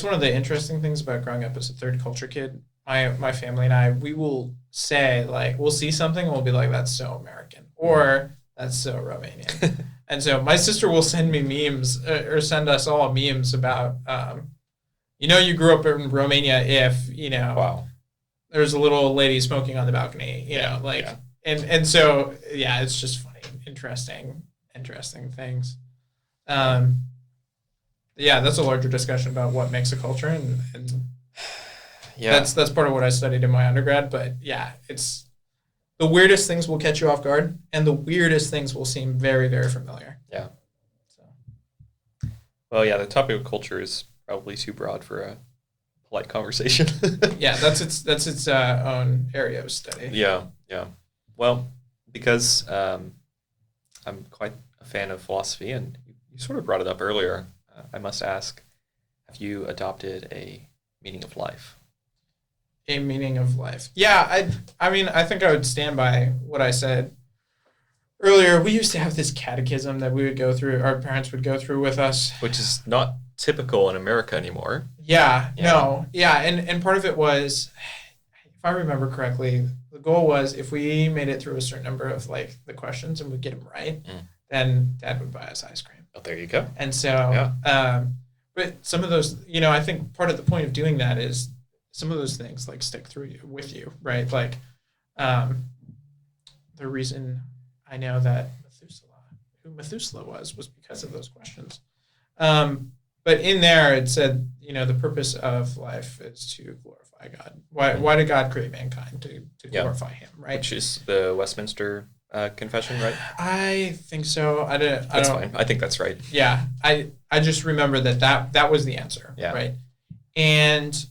one of the interesting things about growing up as a third culture kid. My family and I, we will say, like, we'll see something and we'll be like, that's so American, or that's so Romanian. And so my sister will send me memes, or send us all memes about, you grew up in Romania if, Wow. there's a little lady smoking on the balcony, and so, yeah, it's just funny, interesting things. Yeah, that's a larger discussion about what makes a culture, and yeah, that's part of what I studied in my undergrad. But yeah, it's the weirdest things will catch you off guard, and the weirdest things will seem very, very familiar. Yeah. So. Well, yeah, the topic of culture is probably too broad for a polite conversation. Yeah, that's its own area of study. Yeah. Well, because I'm quite a fan of philosophy, and you sort of brought it up earlier, I must ask, have you adopted a meaning of life? A meaning of life. Yeah, I mean, I think I would stand by what I said earlier. We used to have this catechism that we would go through, our parents would go through with us. Which is not typical in America anymore. Yeah. No. Yeah, and part of it was, if I remember correctly, the goal was if we made it through a certain number of, like, the questions and would get them right, then Dad would buy us ice cream. Oh, there you go. And so, but some of those, I think part of the point of doing that is some of those things, like, stick with you, right? Like, the reason I know that Methuselah, who Methuselah was because of those questions. But in there it said, the purpose of life is to glorify God. Why did God create mankind? To glorify him, right? Which is the Westminster Confession, right? I think so. That's fine. I think that's right. Yeah. I just remember that was the answer, right? And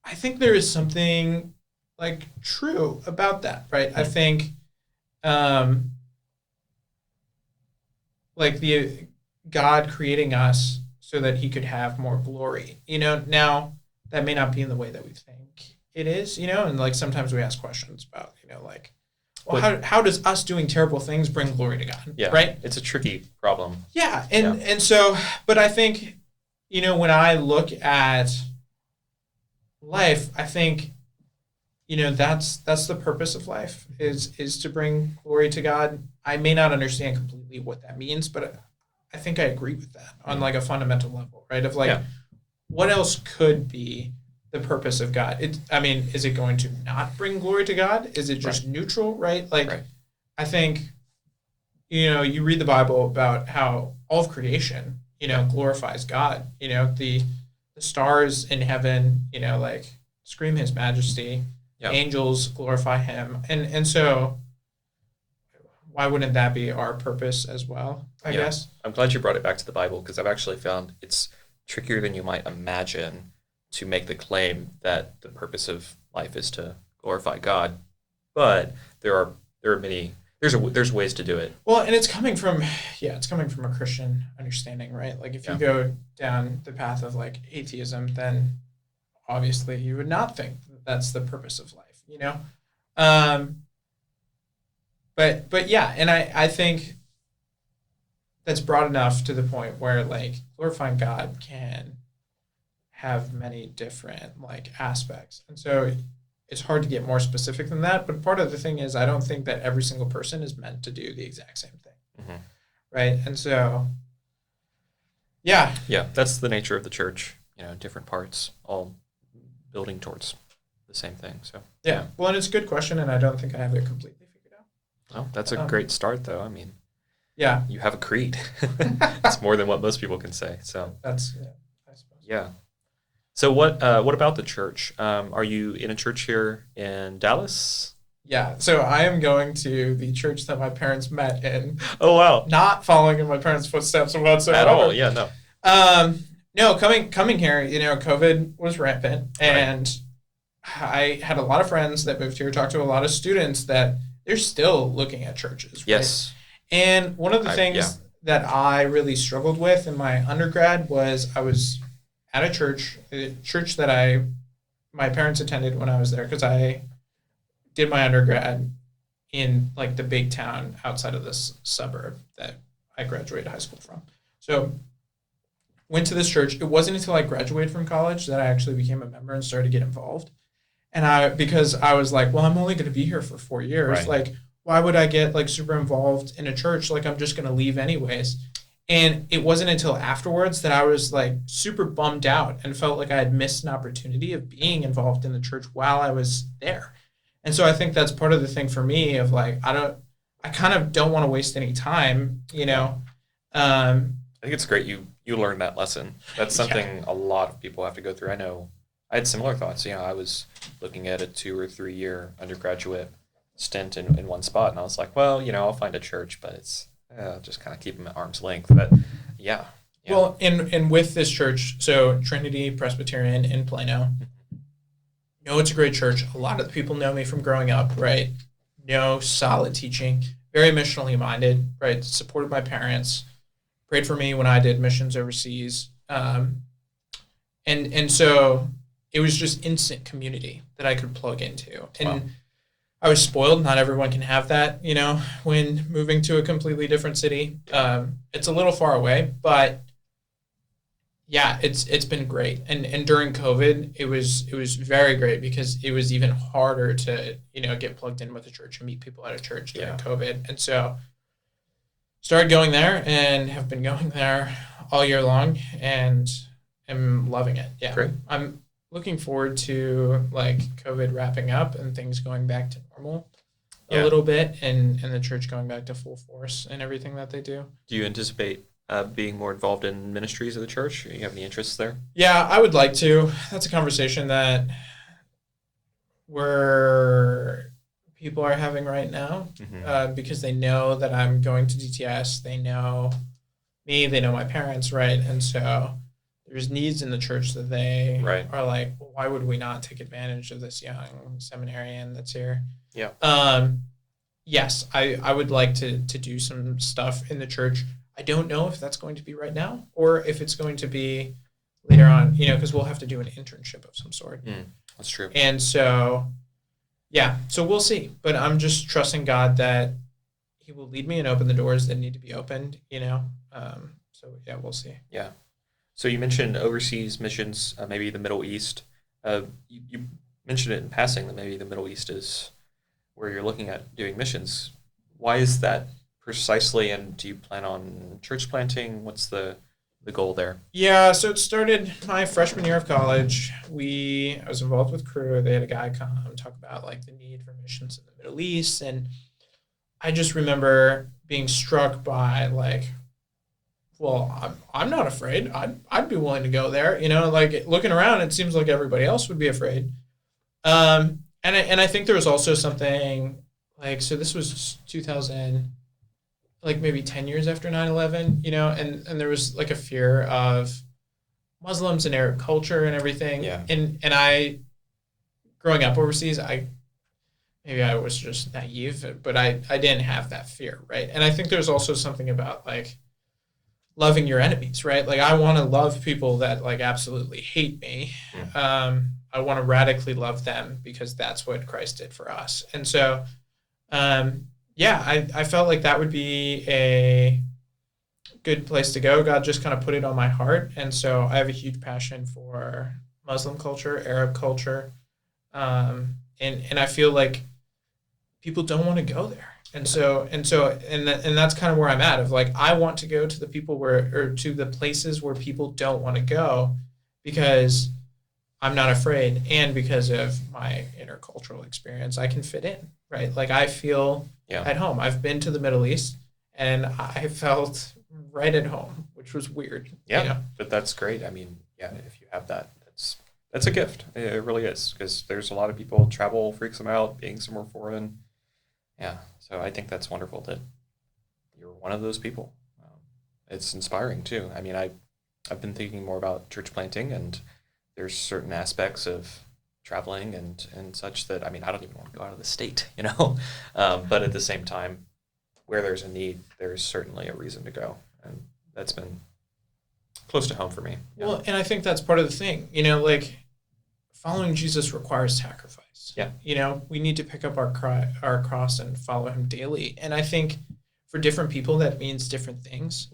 I think there is something like true about that, right? I think like the God creating us so that he could have more glory. Now that may not be in the way that we think it is, and like sometimes we ask questions about, like, well, how does us doing terrible things bring glory to God? Yeah. Right? It's a tricky problem. Yeah. And so, but I think, when I look at life, I think, that's the purpose of life is to bring glory to God. I may not understand completely what that means, but I think I agree with that on like a fundamental level, right? Of like, what else could be the purpose of God? Is it going to not bring glory to God? Is it just neutral, right? Like, I think, you read the Bible about how all of creation, glorifies God. The stars in heaven, like scream his majesty. Yep. Angels glorify him. And so why wouldn't that be our purpose as well, I guess? I'm glad you brought it back to the Bible because I've actually found it's trickier than you might imagine to make the claim that the purpose of life is to glorify God. But there are many there's ways to do it. Well, and it's coming from a Christian understanding, right? Like if you go down the path of like atheism, then obviously you would not think that that's the purpose of life, But yeah, and I think that's broad enough to the point where like glorifying God can have many different like aspects. And so it's hard to get more specific than that. But part of the thing is I don't think that every single person is meant to do the exact same thing. Mm-hmm. Right. And so, yeah. Yeah, that's the nature of the church, different parts all building towards the same thing. So, yeah. Well, and it's a good question, and I don't think I have it completely figured out. Oh, that's a great start, though. I mean, yeah, you have a creed. It's more than what most people can say. So that's I suppose. Yeah. So what about the church? Are you in a church here in Dallas? Yeah. So I am going to the church that my parents met in. Oh wow! Not following in my parents' footsteps whatsoever. At all? Yeah, no. No, coming here, COVID was rampant, and I had a lot of friends that moved here. Talked to a lot of students that they're still looking at churches. Right? Yes. And one of the things that I really struggled with in my undergrad was I was at a church that my parents attended when I was there because I did my undergrad in like the big town outside of this suburb that I graduated high school from. So went to this church. It wasn't until I graduated from college that I actually became a member and started to get involved. And because I was like, well, I'm only going to be here for 4 years. Right. Like, why would I get like super involved in a church? Like, I'm just going to leave anyways. And it wasn't until afterwards that I was like super bummed out and felt like I had missed an opportunity of being involved in the church while I was there. And so I think that's part of the thing for me of like, I kind of don't want to waste any time, I think it's great you learned that lesson. That's something a lot of people have to go through. I know I had similar thoughts. I was looking at a 2 or 3 year undergraduate stint in one spot, and I was like, well, I'll find a church, but it's just kind of keep them at arm's length. But yeah. Well, and with this church, so Trinity Presbyterian in Plano, it's a great church. A lot of the people know me from growing up, right? Solid teaching, very missionally minded, right? Supported my parents, prayed for me when I did missions overseas. And so it was just instant community that I could plug into. And wow. I was spoiled. Not everyone can have that, when moving to a completely different city. It's a little far away, but yeah, it's been great. And during COVID, it was very great because it was even harder to, get plugged in with the church and meet people at a church during COVID. And so started going there and have been going there all year long and am loving it. Yeah. Great. I'm looking forward to like COVID wrapping up and things going back to normal. a little bit, and the church going back to full force and everything that they do. Do you anticipate being more involved in ministries of the church? Do you have any interests there? Yeah, I would like to. That's a conversation that people are having right now, because they know that I'm going to DTS. They know me. They know my parents, right? And so there's needs in the church that they are like, well, why would we not take advantage of this young seminarian that's here? Yeah. Yes, I would like to do some stuff in the church. I don't know if that's going to be right now or if it's going to be later on, because we'll have to do an internship of some sort. That's true. And so, so we'll see. But I'm just trusting God that he will lead me and open the doors that need to be opened, So, we'll see. Yeah. So you mentioned overseas missions, maybe the Middle East. You mentioned it in passing that maybe the Middle East is where you're looking at doing missions. Why is that precisely, and do you plan on church planting? What's the goal there? Yeah, so it started my freshman year of college. I was involved with Crew. They had a guy come talk about like the need for missions in the Middle East, and I just remember being struck by like, well, I'm not afraid. I'd be willing to go there. Like looking around, it seems like everybody else would be afraid. And I think there was also something like, so this was 2000, like maybe 10 years after 9/11, and there was like a fear of Muslims and Arab culture and everything. Yeah. And I, growing up overseas, maybe I was just naive, but I didn't have that fear, right? And I think there's also something about like loving your enemies, right? Like I want to love people that like absolutely hate me. I want to radically love them because that's what Christ did for us. And so, I felt like that would be a good place to go. God just kind of put it on my heart. And so I have a huge passion for Muslim culture, Arab culture. And I feel like people don't want to go there. And that's kind of where I'm at, of like, I want to go to the to the places where people don't want to go because I'm not afraid. And because of my intercultural experience, I can fit in, right? Like I feel at home. I've been to the Middle East and I felt right at home, which was weird. Yeah, but that's great. I mean, if you have that, that's a gift. It really is, because there's a lot of people, travel freaks them out, being somewhere foreign. Yeah, so I think that's wonderful that you're one of those people. It's inspiring too. I mean, I've been thinking more about church planting, and there's certain aspects of traveling and such that, I mean, I don't even want to go out of the state, but at the same time, where there's a need, there's certainly a reason to go. And that's been close to home for me. Yeah. Well, and I think that's part of the thing, like following Jesus requires sacrifice. Yeah. We need to pick up our cross and follow him daily. And I think for different people, that means different things,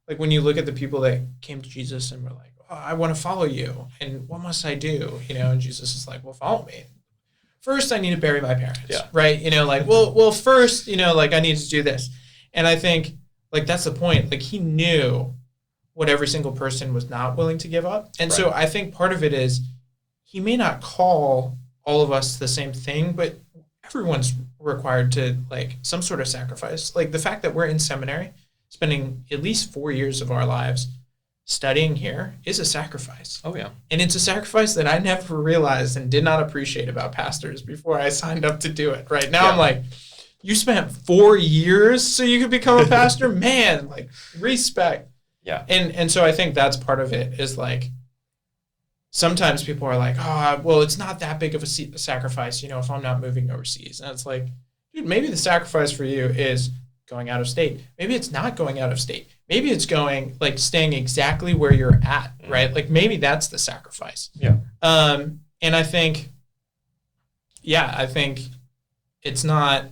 like when you look at the people that came to Jesus and were like, oh, I want to follow you. And what must I do? And Jesus is like, well, follow me. First, I need to bury my parents, right? Well, first, like I need to do this. And I think like, that's the point. Like he knew what every single person was not willing to give up. And so I think part of it is he may not call all of us to the same thing, but everyone's required to like some sort of sacrifice. Like the fact that we're in seminary, spending at least 4 years of our lives studying here is a sacrifice. Oh, yeah. And it's a sacrifice that I never realized and did not appreciate about pastors before I signed up to do it. Right now, I'm like, you spent 4 years so you could become a pastor? Man, like, respect. Yeah. And so I think that's part of it, is like, sometimes people are like, oh, well, it's not that big of a sacrifice, if I'm not moving overseas. And it's like, dude, maybe the sacrifice for you is going out of state. Maybe it's not going out of state. Maybe it's staying exactly where you're at, right? Like maybe that's the sacrifice. Yeah. And I think that's not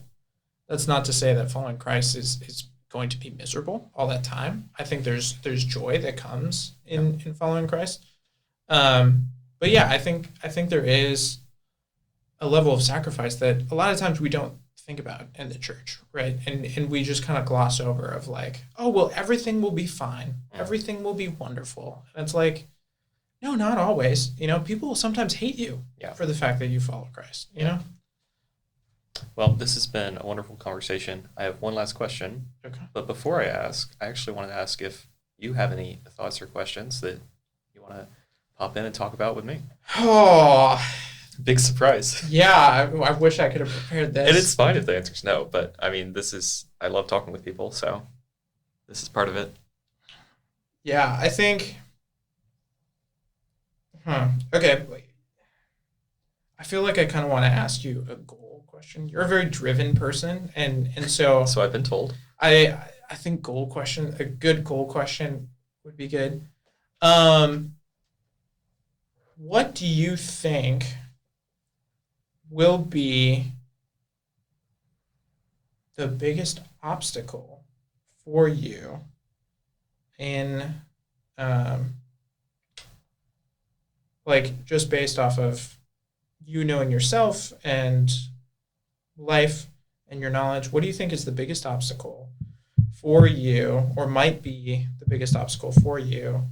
to say that following Christ is going to be miserable all that time. I think there's joy that comes in following Christ. But yeah, I think there is a level of sacrifice that a lot of times we don't think about in the church, right? And we just kind of gloss over of like, oh, well, everything will be fine. Everything will be wonderful. And it's like, no, not always. People will sometimes hate you for the fact that you follow Christ, know? Well, this has been a wonderful conversation. I have one last question, Okay. but before I ask, I actually want to ask if you have any thoughts or questions that you want to pop in and talk about with me. Oh, Big surprise. yeah. I wish I could have prepared this. And it's fine if the answer's no, but I mean, I love talking with people, so this is part of it. Yeah, I think. Okay. I feel like I kind of want to ask you a goal question. You're a very driven person, and so So I've been told. I think a good goal question would be good. What do you think will be the biggest obstacle for you in, like, just based off of you knowing yourself and life and your knowledge? What do you think is the biggest obstacle for you, or might be the biggest obstacle for you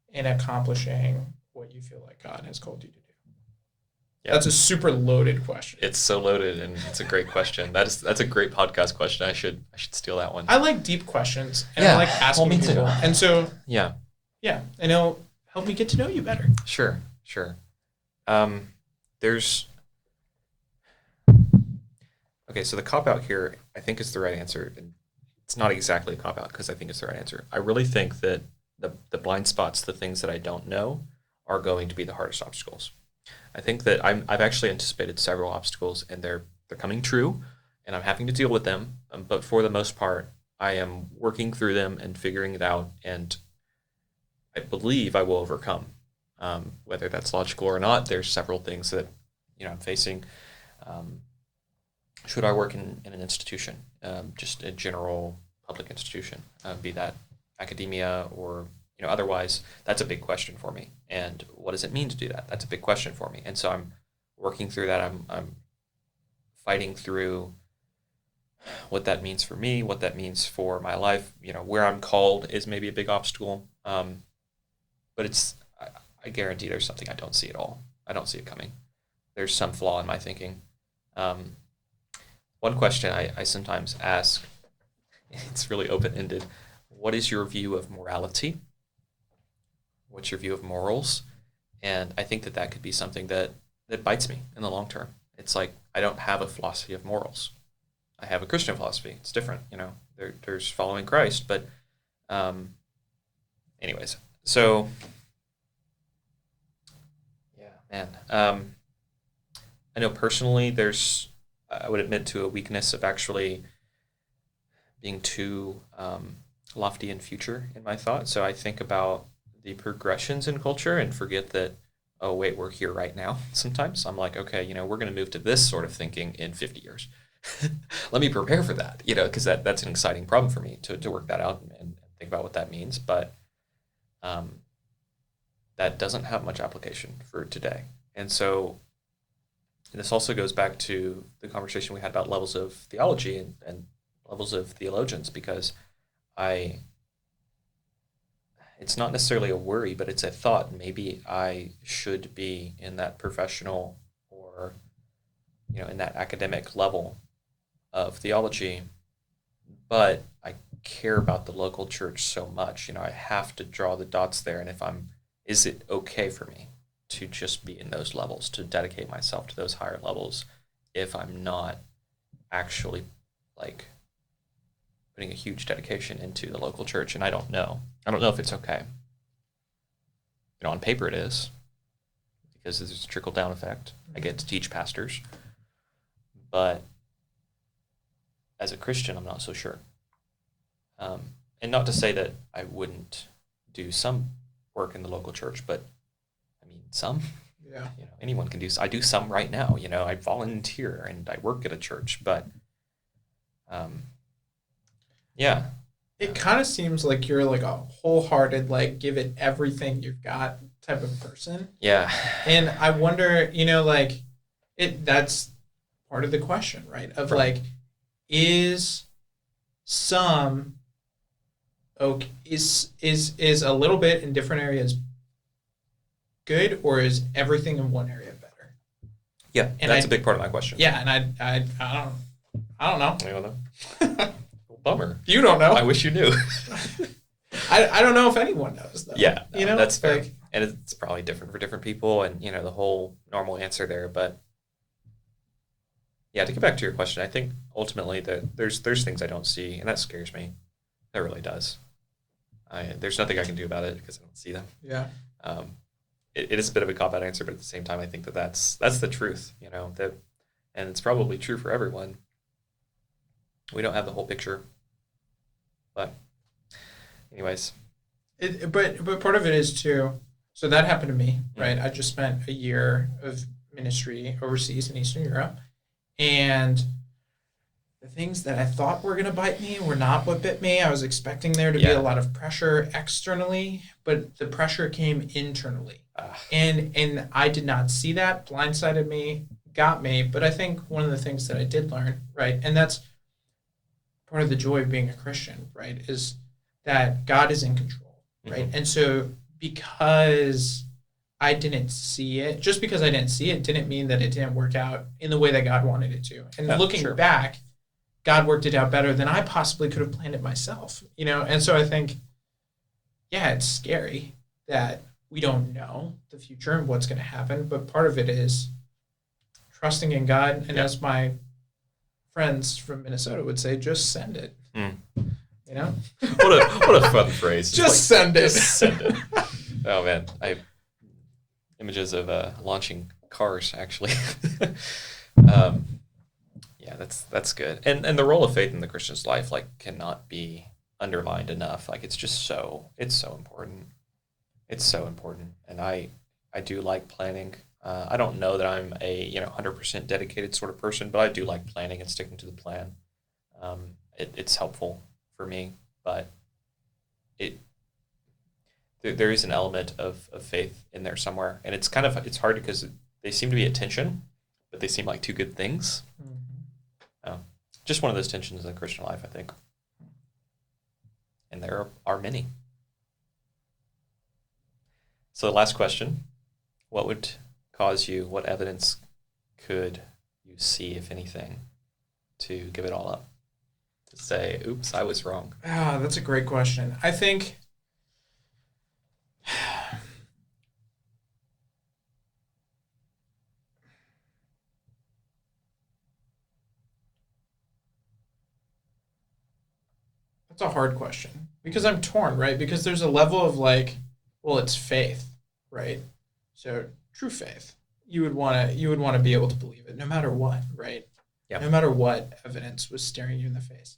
in accomplishing what you feel like God has called you to do? Yeah. That's a super loaded question. It's so loaded, and it's a great question. That's a great podcast question. I should steal that one. I like deep questions, and Yeah. I like asking Well, me too. people. And so, Yeah. and it'll help me get to know you better. Sure. There's okay. So the cop out here, I think, is the right answer, and it's not exactly a cop out because I think it's the right answer. I really think that the blind spots, the things that I don't know, are going to be the hardest obstacles. I think that I've actually anticipated several obstacles, and they're coming true, and I'm having to deal with them. But for the most part, I am working through them and figuring it out, and I believe I will overcome. Whether that's logical or not, there's several things that I'm facing. Should I work in an institution, just a general public institution, be that academia or otherwise? That's a big question for me. And what does it mean to do that? That's a big question for me. And so I'm working through that. I'm fighting through what that means for me, what that means for my life. Where I'm called is maybe a big obstacle. But I guarantee there's something I don't see at all. I don't see it coming. There's some flaw in my thinking. One question I sometimes ask, it's really open-ended. What is your view of morality? What's your view of morals? And I think that could be something that bites me in the long term. It's like I don't have a philosophy of morals. I have a Christian philosophy. It's different, There's following Christ, but anyways. So yeah, man. I know personally I would admit to a weakness of actually being too lofty in future in my thought. So I think about the progressions in culture and forget that, oh, wait, we're here right now. Sometimes I'm like, okay, we're going to move to this sort of thinking in 50 years. Let me prepare for that, because that's an exciting problem for me to work that out and think about what that means. But that doesn't have much application for today. And so this also goes back to the conversation we had about levels of theology and levels of theologians, because it's not necessarily a worry, but it's a thought. Maybe I should be in that professional or, in that academic level of theology, but I care about the local church so much. I have to draw the dots there. And is it okay for me to just be in those levels, to dedicate myself to those higher levels if I'm not actually putting a huge dedication into the local church? And I don't know if it's okay. On paper it is, because there's a trickle-down effect. I get to teach pastors. But as a Christian, I'm not so sure. And not to say that I wouldn't do some work in the local church, but I mean, some. Yeah. Anyone can do. I do some right now. I volunteer and I work at a church, but yeah. It kind of seems like you're like a wholehearted, give it everything you've got type of person. Yeah. And I wonder, that's part of the question, right? Of right. Is some okay, is a little bit in different areas good, or is everything in one area better? Yeah, And that's a big part of my question. Yeah, and I don't know. You don't know? Bummer. You don't know. I wish you knew. I don't know if anyone knows, though. Yeah, no, you know, that's fair. And it's probably different for different people, and the whole normal answer there. But yeah, to get back to your question, I think ultimately that there's things I don't see, and that scares me. That really does. There's nothing I can do about it because I don't see them. Yeah. It is a bit of a cop-out answer, but at the same time, I think that's the truth. And it's probably true for everyone. We don't have the whole picture, but anyways. But part of it is too. So that happened to me, right? I just spent a year of ministry overseas in Eastern Europe, and the things that I thought were going to bite me were not what bit me. I was expecting there to be a lot of pressure externally, but the pressure came internally, and I did not see that. Blindsided me, got me. But I think one of the things that I did learn, right, and that's part of the joy of being a Christian, right, is that God is in control, right? And so because I didn't see it, just because I didn't see it didn't mean that it didn't work out in the way that God wanted it to. And looking back, God worked it out better than I possibly could have planned it myself, And so I think, it's scary that we don't know the future and what's going to happen, but part of it is trusting in God, and as my friends from Minnesota would say, just send it. What a fun phrase. Just send it. Just send it. Oh man, I have images of launching cars actually. Yeah, that's good. And the role of faith in the Christian's life cannot be underlined enough. It's so important. It's so important. And I do like planning. I don't know that I'm a 100% dedicated sort of person, but I do like planning and sticking to the plan. It's helpful for me, but there is an element of faith in there somewhere, and it's hard because they seem to be at tension, but they seem like two good things. Just one of those tensions in the Christian life, I think, and there are many. So the last question: what would cause you? What evidence could you see, if anything, to give it all up? To say, oops, I was wrong? That's a great question. I think that's a hard question because I'm torn, right? Because there's a level of it's faith, right? So true faith, you would want to be able to believe it no matter what, right? Yeah. No matter what evidence was staring you in the face.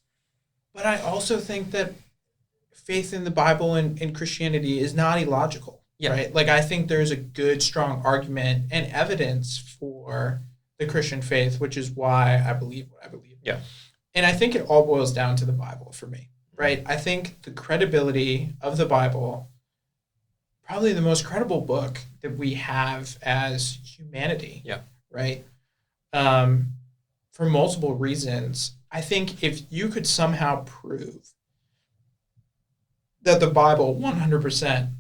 But I also think that faith in the Bible and Christianity is not illogical, right? I think there's a good, strong argument and evidence for the Christian faith, which is why I believe what I believe. Yeah. And I think it all boils down to the Bible for me, right? I think the credibility of the Bible, probably the most credible book that we have as humanity, right? For multiple reasons. I think if you could somehow prove that the Bible 100%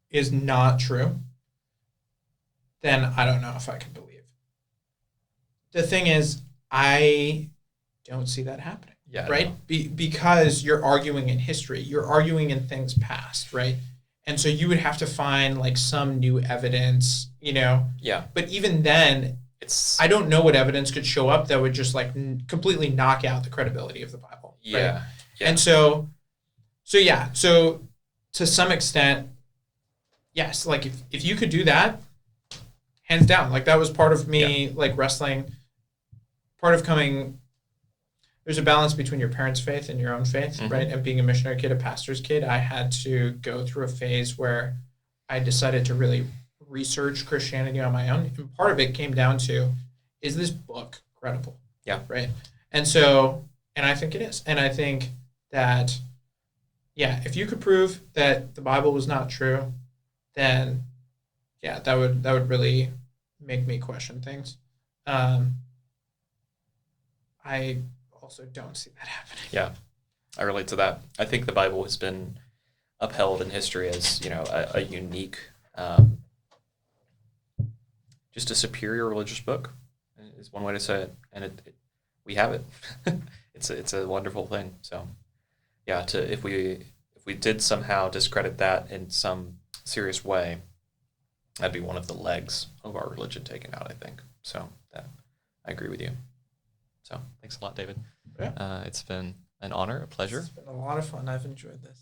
is not true, then I don't know if I can believe. The thing is, I don't see that happening, right? Because you're arguing in history. You're arguing in things past, right? And so you would have to find some new evidence, Yeah. But even then, I don't know what evidence could show up that would just completely knock out the credibility of the Bible. Yeah. Right? Yeah. And so to some extent, yes, if you could do that, hands down, that was part of me, wrestling, part of coming. There's a balance between your parents' faith and your own faith, right? And being a missionary kid, a pastor's kid, I had to go through a phase where I decided to really research Christianity on my own. And part of it came down to, is this book credible? Yeah. Right. And so, and I think it is. And I think that, if you could prove that the Bible was not true, then that would really make me question things. I also don't see that happening. Yeah, I relate to that. I think the Bible has been upheld in history as, a unique just a superior religious book is one way to say it, and we have it. It's a wonderful thing. So yeah, if we did somehow discredit that in some serious way, that'd be one of the legs of our religion taken out, I think. So I agree with you. So thanks a lot, David. Yeah. It's been an honor, a pleasure. It's been a lot of fun. I've enjoyed this.